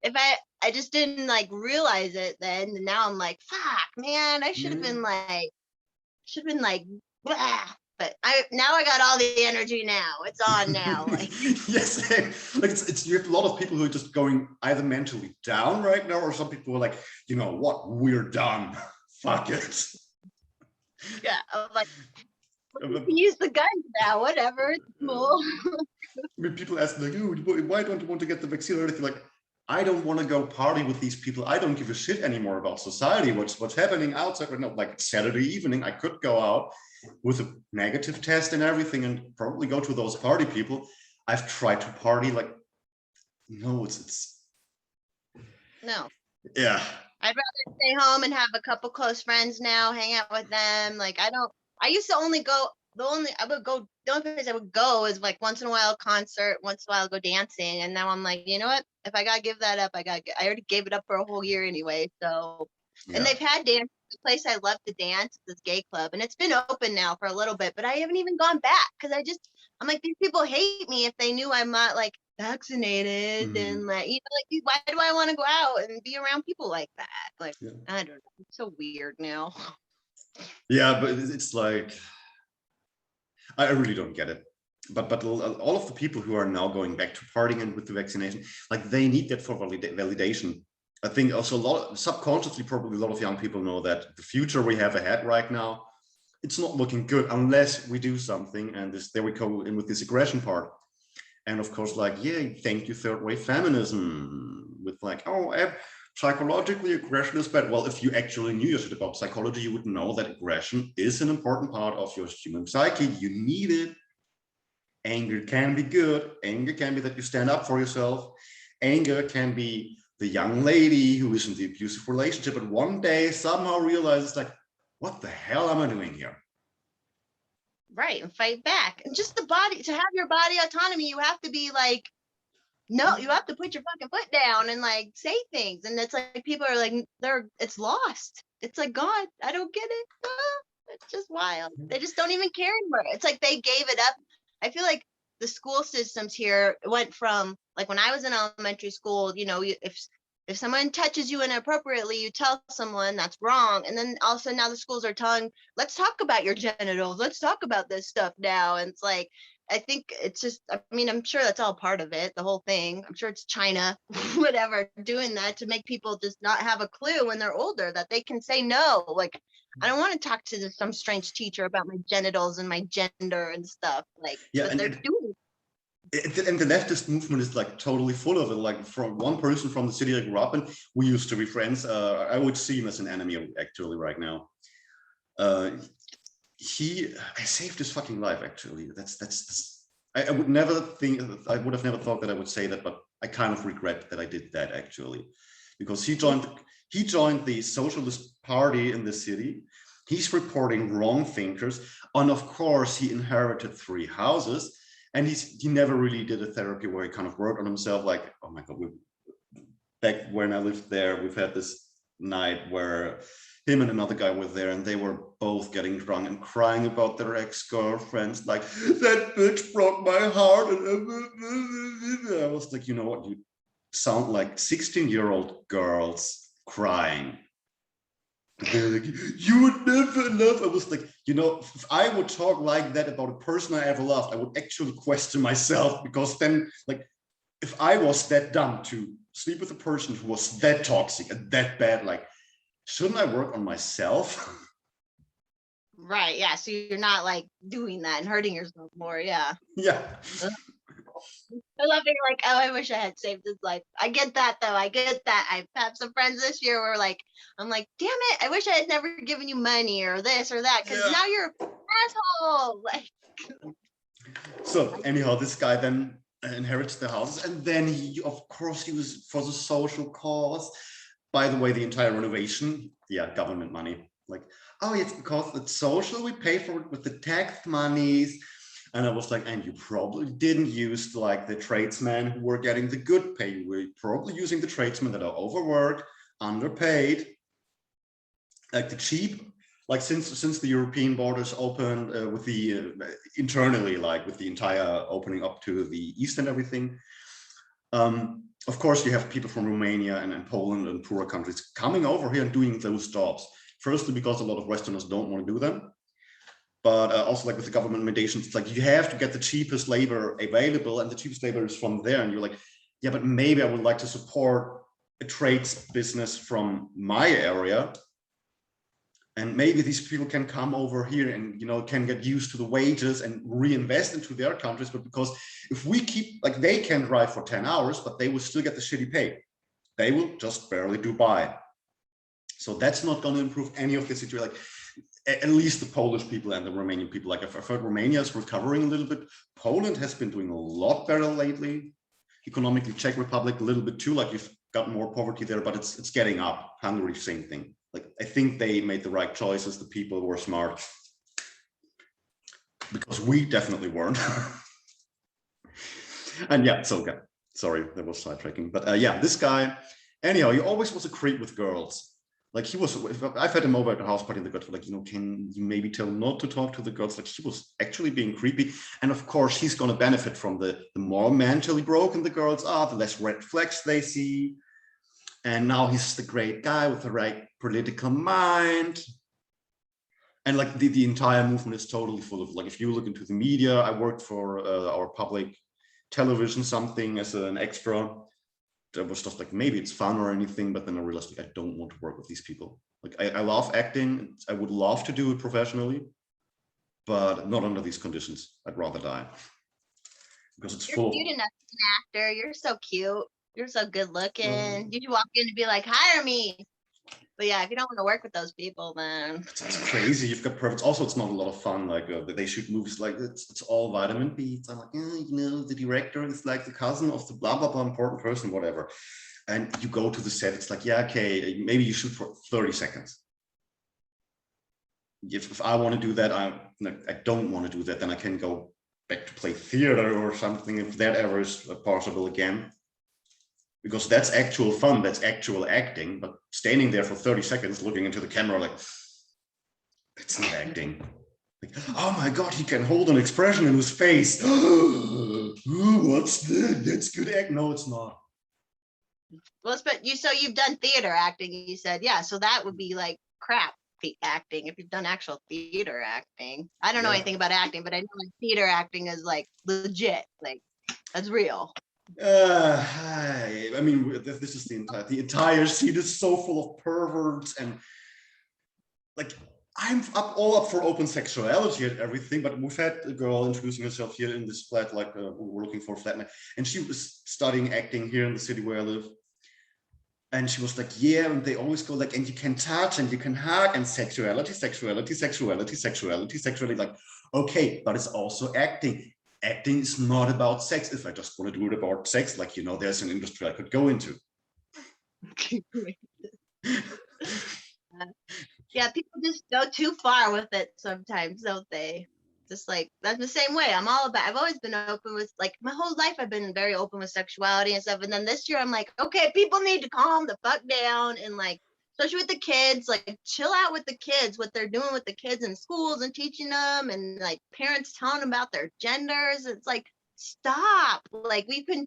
if I just didn't like realize it then, and now I'm like, fuck, man, I should have been like, blah. But I got all the energy now. It's on now. Like, Yes, like it's you have a lot of people who are just going either mentally down right now, or some people are like, you know what, we're done. Fuck it. yeah, I'm like, you can use the guns now. Whatever, it's cool. I mean, people ask like, oh, why don't you want to get the vaccine or anything? Like, I don't want to go party with these people. I don't give a shit anymore about society. What's happening outside right now? Like Saturday evening, I could go out with a negative test and everything, and probably go to those party people. I've tried to party, like, no, it's No, yeah. I'd rather stay home and have a couple close friends now, hang out with them. Like, I used to only go. The only place I would go is like once in a while concert, once in a while go dancing, and now I'm like, you know what? If I gotta give that up, I already gave it up for a whole year anyway. So, and Yeah. they've had dance. The place I love to dance is this gay club, and it's been open now for a little bit, but I haven't even gone back because I'm like, these people hate me if they knew I'm not like vaccinated, and like, like, why do I want to go out and be around people like that? Like, Yeah. I don't know. It's so weird now. Yeah, but it's like, I really don't get it. But all of the people who are now going back to partying and with the vaccination, like they need that for validation. I think also a lot subconsciously, probably a lot of young people know that the future we have ahead right now, it's not looking good unless we do something. And there we go in with this aggression part. And of course, like, yeah, thank you, third wave feminism, with like, oh, psychologically aggression is bad. Well, if you actually knew your shit about psychology, you would know that aggression is an important part of your human psyche. You need it. Anger can be good. Anger can be that you stand up for yourself. Anger can be the young lady who is in the abusive relationship and one day somehow realizes like, what the hell am I doing here? Right, and fight back. And just the body, to have your body autonomy, you have to be like, no, you have to put your fucking foot down and like say things. And it's like people are like, it's lost. It's like, God, I don't get it. It's just wild. They just don't even care anymore. It's like they gave it up. I feel like the school systems here went from like when I was in elementary school, if someone touches you inappropriately, you tell someone that's wrong. And then also now the schools are telling, let's talk about your genitals. Let's talk about this stuff now. And it's like, I think it's just, I mean, I'm sure that's all part of it, the whole thing. I'm sure it's China, whatever, doing that to make people just not have a clue when they're older that they can say no. Like, I don't want to talk to some strange teacher about my genitals and my gender and stuff. Like, Yeah, but they're doing and the leftist movement is like totally full of it. Like from one person from the city I grew up in, we used to be friends. I would see him as an enemy actually right now. I saved his fucking life actually. That's I would never think, I would have never thought that I would say that, but I kind of regret that I did that actually, because he joined the socialist party in the city. He's reporting wrong thinkers, and of course he inherited 3 houses, and he never really did a therapy where he kind of worked on himself. Like, oh my god, back when I lived there, we've had this night where him and another guy were there, and they were both getting drunk and crying about their ex-girlfriends, like, that bitch broke my heart. And I was like, you know what, you sound like 16-year-old girls crying. They're like, you would never love. I was like, if I would talk like that about a person I ever loved, I would actually question myself, because then, like, if I was that dumb to sleep with a person who was that toxic and that bad, like, shouldn't I work on myself? right. Yeah. So you're not like doing that and hurting yourself more. Yeah. Yeah. I love it. Like, oh, I wish I had saved his life. I get that though. I get that. I've had some friends this year where like, I'm like, damn it, I wish I had never given you money or this or that, because now you're an asshole. Like, So anyhow, this guy then inherits the houses, and then of course, he was for the social cause. By the way, the entire renovation, yeah, government money. Like, oh, it's because it's social, we pay for it with the tax monies. And I was like, and you probably didn't use like the tradesmen who were getting the good pay. We're probably using the tradesmen that are overworked, underpaid, like the cheap. Like since the European borders opened with the internally, like with the entire opening up to the east and everything, of course, you have people from Romania and Poland and poorer countries coming over here and doing those jobs. Firstly, because a lot of Westerners don't want to do them. But also like with the government mandations, it's like you have to get the cheapest labor available, and the cheapest labor is from there. And you're like, yeah, but maybe I would like to support a trades business from my area. And maybe these people can come over here and, you know, can get used to the wages and reinvest into their countries. But because if we keep, like, they can drive for 10 hours, but they will still get the shitty pay. They will just barely do by. So that's not going to improve any of the situation. Like, at least the Polish people and the Romanian people. Like, I've heard Romania is recovering a little bit. Poland has been doing a lot better lately. Economically, Czech Republic a little bit too. Like, you've got more poverty there, but it's getting up. Hungary, same thing. Like, I think they made the right choices. The people were smart, because we definitely weren't. And yeah, so okay. Sorry, that was sidetracking. But yeah, this guy, anyhow, he always was a creep with girls. Like, he was, I've had him over at the house party, and the girls were like, you know, can you maybe tell him not to talk to the girls? Like, he was actually being creepy. And of course, he's going to benefit from the more mentally broken the girls are, the less red flags they see. And now he's the great guy with the right political mind. And like the entire movement is totally full of, like, if you look into the media, I worked for our public television something as an extra. That was just like, maybe it's fun or anything, but then I realized, like, I don't want to work with these people. Like, I love acting. I would love to do it professionally, but not under these conditions. I'd rather die, because it's You're full cute of. enough to be an actor. You're so cute. You're so good looking. You should walk in and be like, hire me. But yeah, if you don't want to work with those people, then It's crazy. You've got perfect. Also, it's not a lot of fun. Like, they shoot movies like it's all vitamin B. It's like, yeah, you know, the director is like the cousin of the blah blah blah important person, whatever. And you go to the set. It's like, yeah, okay, maybe you shoot for 30 seconds. If I want to do that, I don't want to do that. Then I can go back to play theater or something, if that ever is possible again. Because that's actual fun. That's actual acting. But standing there for 30 seconds, looking into the camera, like, it's not acting. Like, oh my God, he can hold an expression in his face. What's that? That's good act. No, it's not. well, but so you've done theater acting. You said, yeah, so that would be like crap acting if you've done actual theater acting. I don't know anything about acting, but I know like theater acting is like legit, like that's real. I mean, this is the entire scene is so full of perverts, and like, I'm all up for open sexuality and everything, but we've had a girl introducing herself here in this flat, like, we're looking for a flat, and she was studying acting here in the city where I live. And she was like, yeah, and they always go like, and you can touch and you can hug, and sexuality, sexuality, sexuality, sexuality, sexuality. Like, okay, but it's also acting. Acting is not about sex. If I just want to do it about sex, like, you know, there's an industry I could go into. Yeah, people just go too far with it sometimes, don't they? Just like that's the same way. I've always been open with, like, my whole life I've been very open with sexuality and stuff. And then this year I'm like, okay, people need to calm the fuck down, and like, especially with the kids, like chill out with the kids, what they're doing with the kids in schools and teaching them, and like parents telling them about their genders. It's like, stop. Like, we can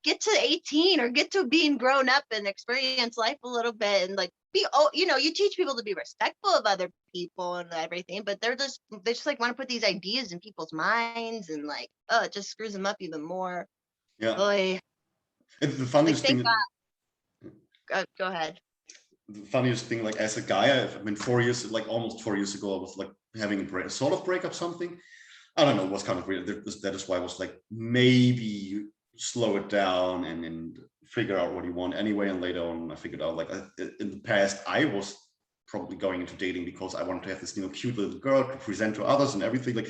get to 18 or get to being grown up and experience life a little bit, and like you teach people to be respectful of other people and everything, but they just like want to put these ideas in people's minds, and like, oh, it just screws them up even more. Yeah. Boy, And the like, funniest thank thing, God. Go ahead. like, as a guy, I mean, 4 years, like almost 4 years ago, I was like having a sort of breakup, something. I don't know, it was kind of weird. That is why I was like, maybe slow it down and figure out what you want anyway. And later on, I figured out, like, in the past, I was probably going into dating because I wanted to have this, you know, cute little girl to present to others and everything. Like,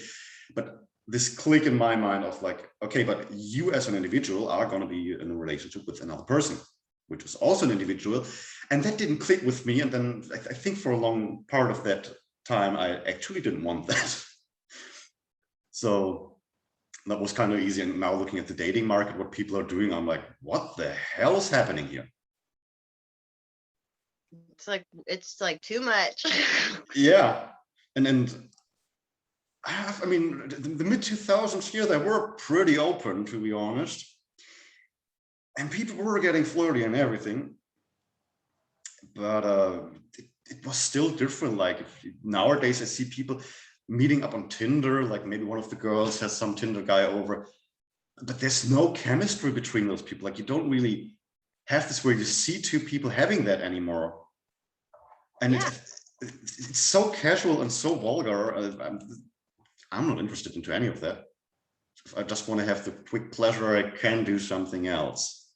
but this click in my mind of like, okay, but you as an individual are going to be in a relationship with another person, which is also an individual. And that didn't click with me. And then I think for a long part of that time, I actually didn't want that. So that was kind of easy. And now looking at the dating market, what people are doing, I'm like, what the hell is happening here? It's like too much. Yeah. And I mean, the mid 2000s here, they were pretty open, to be honest. and people were getting flirty and everything, but it was still different. Like nowadays I see people meeting up on Tinder, like maybe one of the girls has some Tinder guy over, but there's no chemistry between those people. Like you don't really have this where you see two people having that anymore. And Yeah. it's so casual and so vulgar. I'm not interested into any of that. If I just want to have the quick pleasure, I can do something else.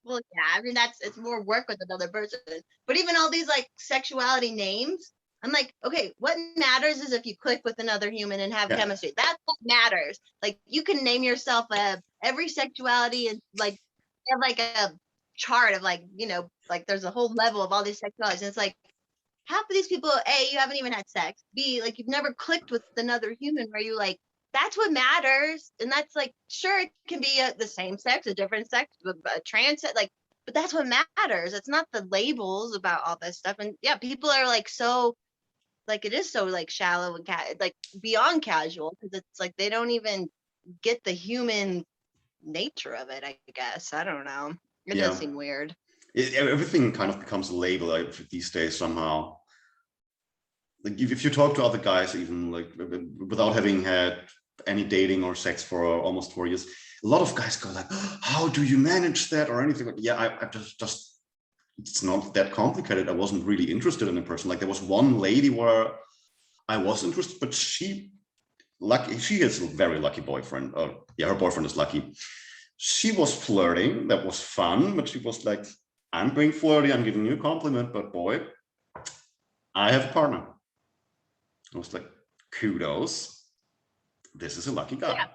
Well, yeah, I mean it's more work with another person. But even all these like sexuality names, I'm like, okay, what matters is if you click with another human and have Yeah. chemistry. That's what matters. Like you can name yourself every sexuality and like have like a chart of like, like there's a whole level of all these sexualities. And it's like half of these people, A, you haven't even had sex. B, like you've never clicked with another human where you like, that's what matters. And that's like, sure, it can be the same sex, a different sex, a trans sex, like, but that's what matters. It's not the labels about all this stuff. And yeah, people are like so, like it is so like shallow and like beyond casual because it's like they don't even get the human nature of it, I guess. I don't know. It does seem weird. Everything kind of becomes a label these days somehow. Like if you talk to other guys, even like without having had any dating or sex for almost 4 years, a lot of guys go like, oh, how do you manage that or anything? Like, yeah, I just it's not that complicated. I wasn't really interested in a person. Like there was one lady where I was interested, but she has a very lucky boyfriend. Yeah, her boyfriend is lucky. She was flirting. That was fun, but she was like, I'm being flirty. I'm giving you a compliment, but boy, I have a partner. I was like, kudos. This is a lucky guy. Yeah.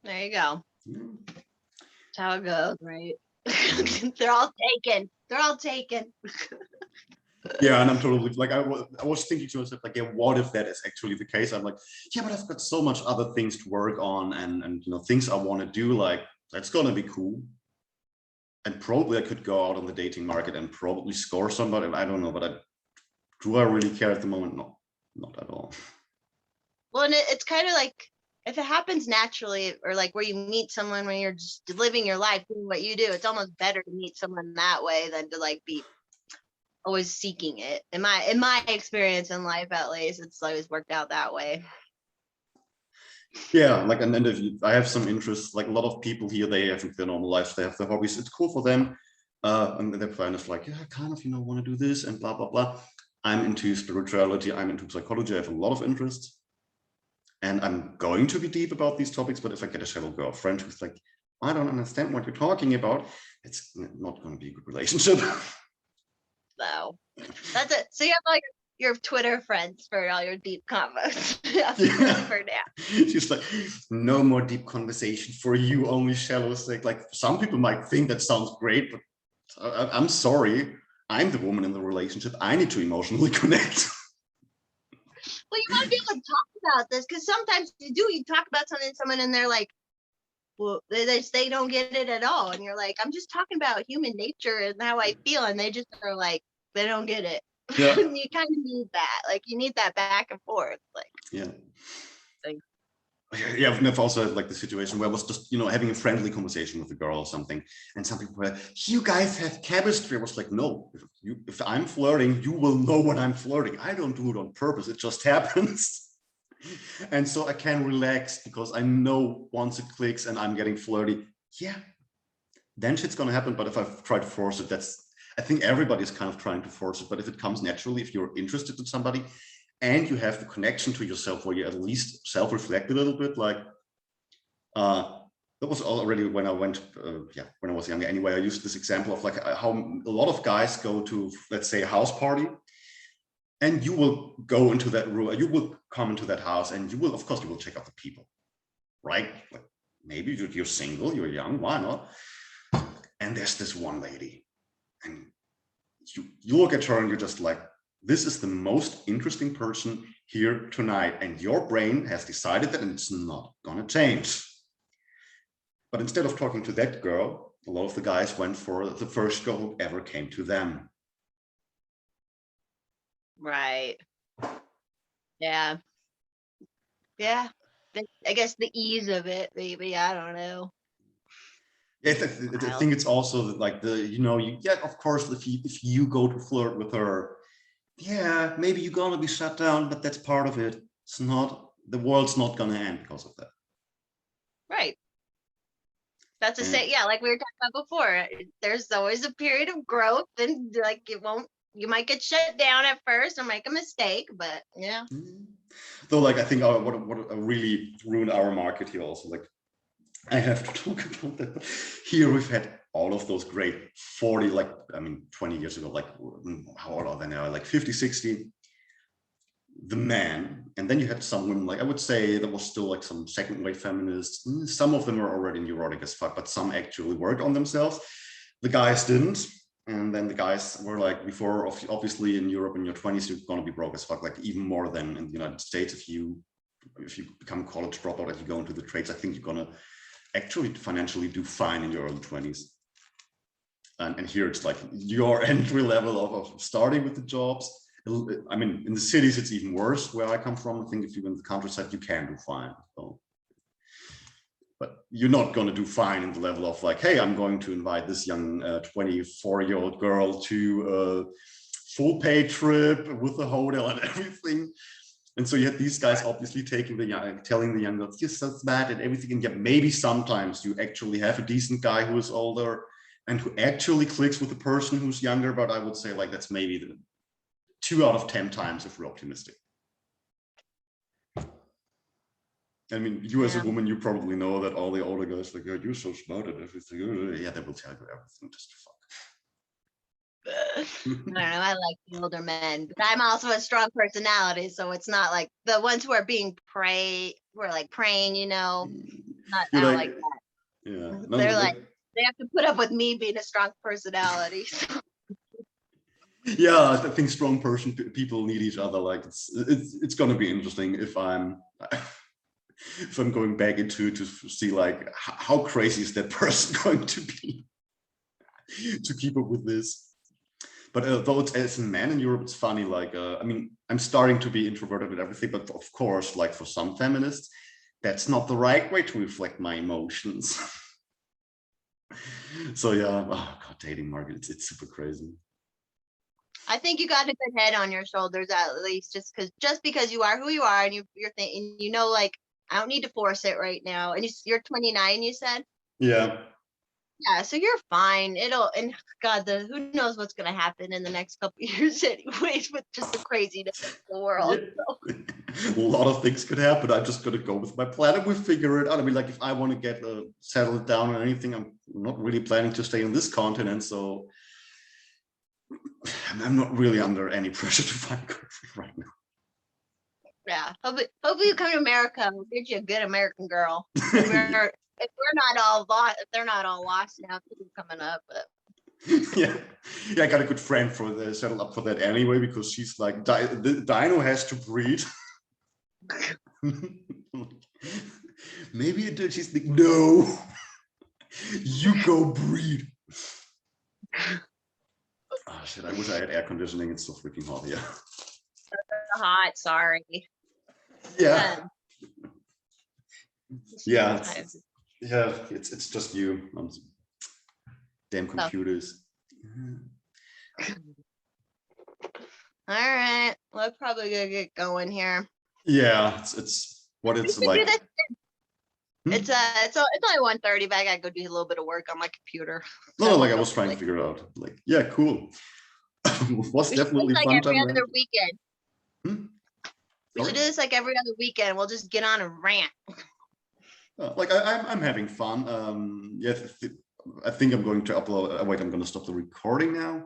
There you go. That's how it goes, right? They're all taken. They're all taken. Yeah, and I'm totally like I was thinking to myself like, yeah, what if that is actually the case? I'm like, yeah, but I've got so much other things to work on and things I want to do. Like that's gonna be cool. And probably I could go out on the dating market and probably score somebody. I don't know, but do I really care at the moment? No, not at all. Well, and it's kind of like if it happens naturally or like where you meet someone when you're just living your life doing what you do, it's almost better to meet someone that way than to like be always seeking it. In my experience in life, at least, it's always worked out that way. Yeah, like and if I have some interests, like a lot of people here, they have their normal lives, they have their hobbies. It's cool for them, and their plan is like, yeah, I kind of want to do this and blah blah blah. I'm into spirituality. I'm into psychology. I have a lot of interests, and I'm going to be deep about these topics. But if I get a shallow girlfriend who's like, I don't understand what you're talking about, it's not going to be a good relationship. So that's it. So you have like your Twitter friends for all your deep combos. Yeah. For now. She's like, no more deep conversation for you, only shallow sex. Like some people might think that sounds great, but I'm sorry. I'm the woman in the relationship. I need to emotionally connect. Well, you want to be able to talk about this because sometimes you talk about something to someone and they're like, well, they don't get it at all. And you're like, I'm just talking about human nature and how I feel. And they just are like, they don't get it. Yeah. You kind of need that. Like you need that back and forth. Like, Yeah. like, Yeah, I've also had like the situation where I was just, having a friendly conversation with a girl or something. And some people were like, you guys have chemistry. I was like, no, if I'm flirting, you will know when I'm flirting. I don't do it on purpose. It just happens. And so I can relax because I know once it clicks and I'm getting flirty, yeah, then shit's gonna happen. But if I try to force it, I think everybody's kind of trying to force it. But if it comes naturally, if you're interested in somebody and you have the connection to yourself where you at least self-reflect a little bit, like that was already when I went, when I was younger. Anyway, I used this example of like how a lot of guys go to, let's say, a house party, and you will go into that room, you will come into that house, and you will, of course, you will check out the people, right? Like maybe you're single, you're young, why not? And there's this one lady, and you look at her and you're just like, this is the most interesting person here tonight, and your brain has decided that it's not gonna change. But instead of talking to that girl, a lot of the guys went for the first girl who ever came to them. right. Yeah. Yeah. I guess the ease of it, maybe. I don't know. I think it's also like of course, if you go to flirt with her, yeah, maybe you're gonna be shut down, but that's part of it. It's not, the world's not gonna end because of that. Right. That's a And say. Yeah, like we were talking about before. There's always a period of growth, and like it won't. You might get shut down at first or make a mistake, but yeah. though, like I think what really ruined our market here also, like I have to talk about that. Here we've had all of those great 40, like, I mean, 20 years ago, like, how old are they now? Like 50, 60, the man. And then you had some women, like, I would say there was still like some second wave feminists. Some of them were already neurotic as fuck, but some actually worked on themselves. The guys didn't. And then the guys were like, before, obviously in Europe in your 20s, you're going to be broke as fuck, like even more than in the United States. If you become a college dropout and you go into the trades, I think you're going to actually financially do fine in your early 20s. And here it's like your entry level of starting with the jobs. I mean, in the cities, it's even worse where I come from. I think if you're in the countryside, you can do fine. So, but you're not going to do fine in the level of like, hey, I'm going to invite this young 24-year-old girl to a full pay trip with a hotel and everything. And so you had these guys obviously telling the young girls, you're so smart and everything. And yeah, maybe sometimes you actually have a decent guy who is older and who actually clicks with the person who's younger. But I would say like that's maybe the 2 out of 10 times if we're optimistic. I mean, you as a woman, you probably know that all the older guys like, oh, you're so smart and everything. Yeah, they will tell you everything just to fuck. I don't know. I like the older men, but I'm also a strong personality, so it's not like the ones who are being we're like praying, you know. Not You're like that. Yeah, no, They're like they have to put up with me being a strong personality. So. Yeah, I think strong people need each other. Like it's going to be interesting if I'm going back into to see like how crazy is that person going to be to keep up with this. But though it's as a man in Europe, it's funny. Like I mean, I'm starting to be introverted and everything, but of course, like for some feminists, that's not the right way to reflect my emotions. So yeah, oh god, dating market, it's super crazy. I think you got a good head on your shoulders at least, just because you are who you are, and you're thinking, you know, like I don't need to force it right now. And you're 29, you said. Yeah. Yeah, so you're fine. And God, who knows what's gonna happen in the next couple of years, anyways, with just the craziness of the world. Yeah. So. A lot of things could happen. I'm just gonna go with my plan and we figure it out. I mean, like if I want to get settled down or anything, I'm not really planning to stay on this continent, so I'm not really under any pressure to find a girlfriend right now. Yeah, hopefully you come to America. We'll get you a good American girl. Yeah. If we're not all lost, if they're not all lost now, people coming up. But. Yeah, I got a good friend for the settle up for that anyway, because she's like, the Dino has to breed. Maybe it did. She's like, no, you go breed. Oh shit! I wish I had air conditioning. It's so freaking hot here. Hot, sorry. Yeah. Yeah. It's just you. Damn computers. All right, we're probably gonna get going here. Yeah, it's what it's like. It's only 1:30, but I gotta go do a little bit of work on my computer. No, like I was trying to figure it out. Like, yeah, cool. Was definitely like fun every time. Other weekend. We should do this like every other weekend. We'll just get on a rant. Like I'm having fun. Yeah, I think I'm going to upload. Wait, I'm going to stop the recording now.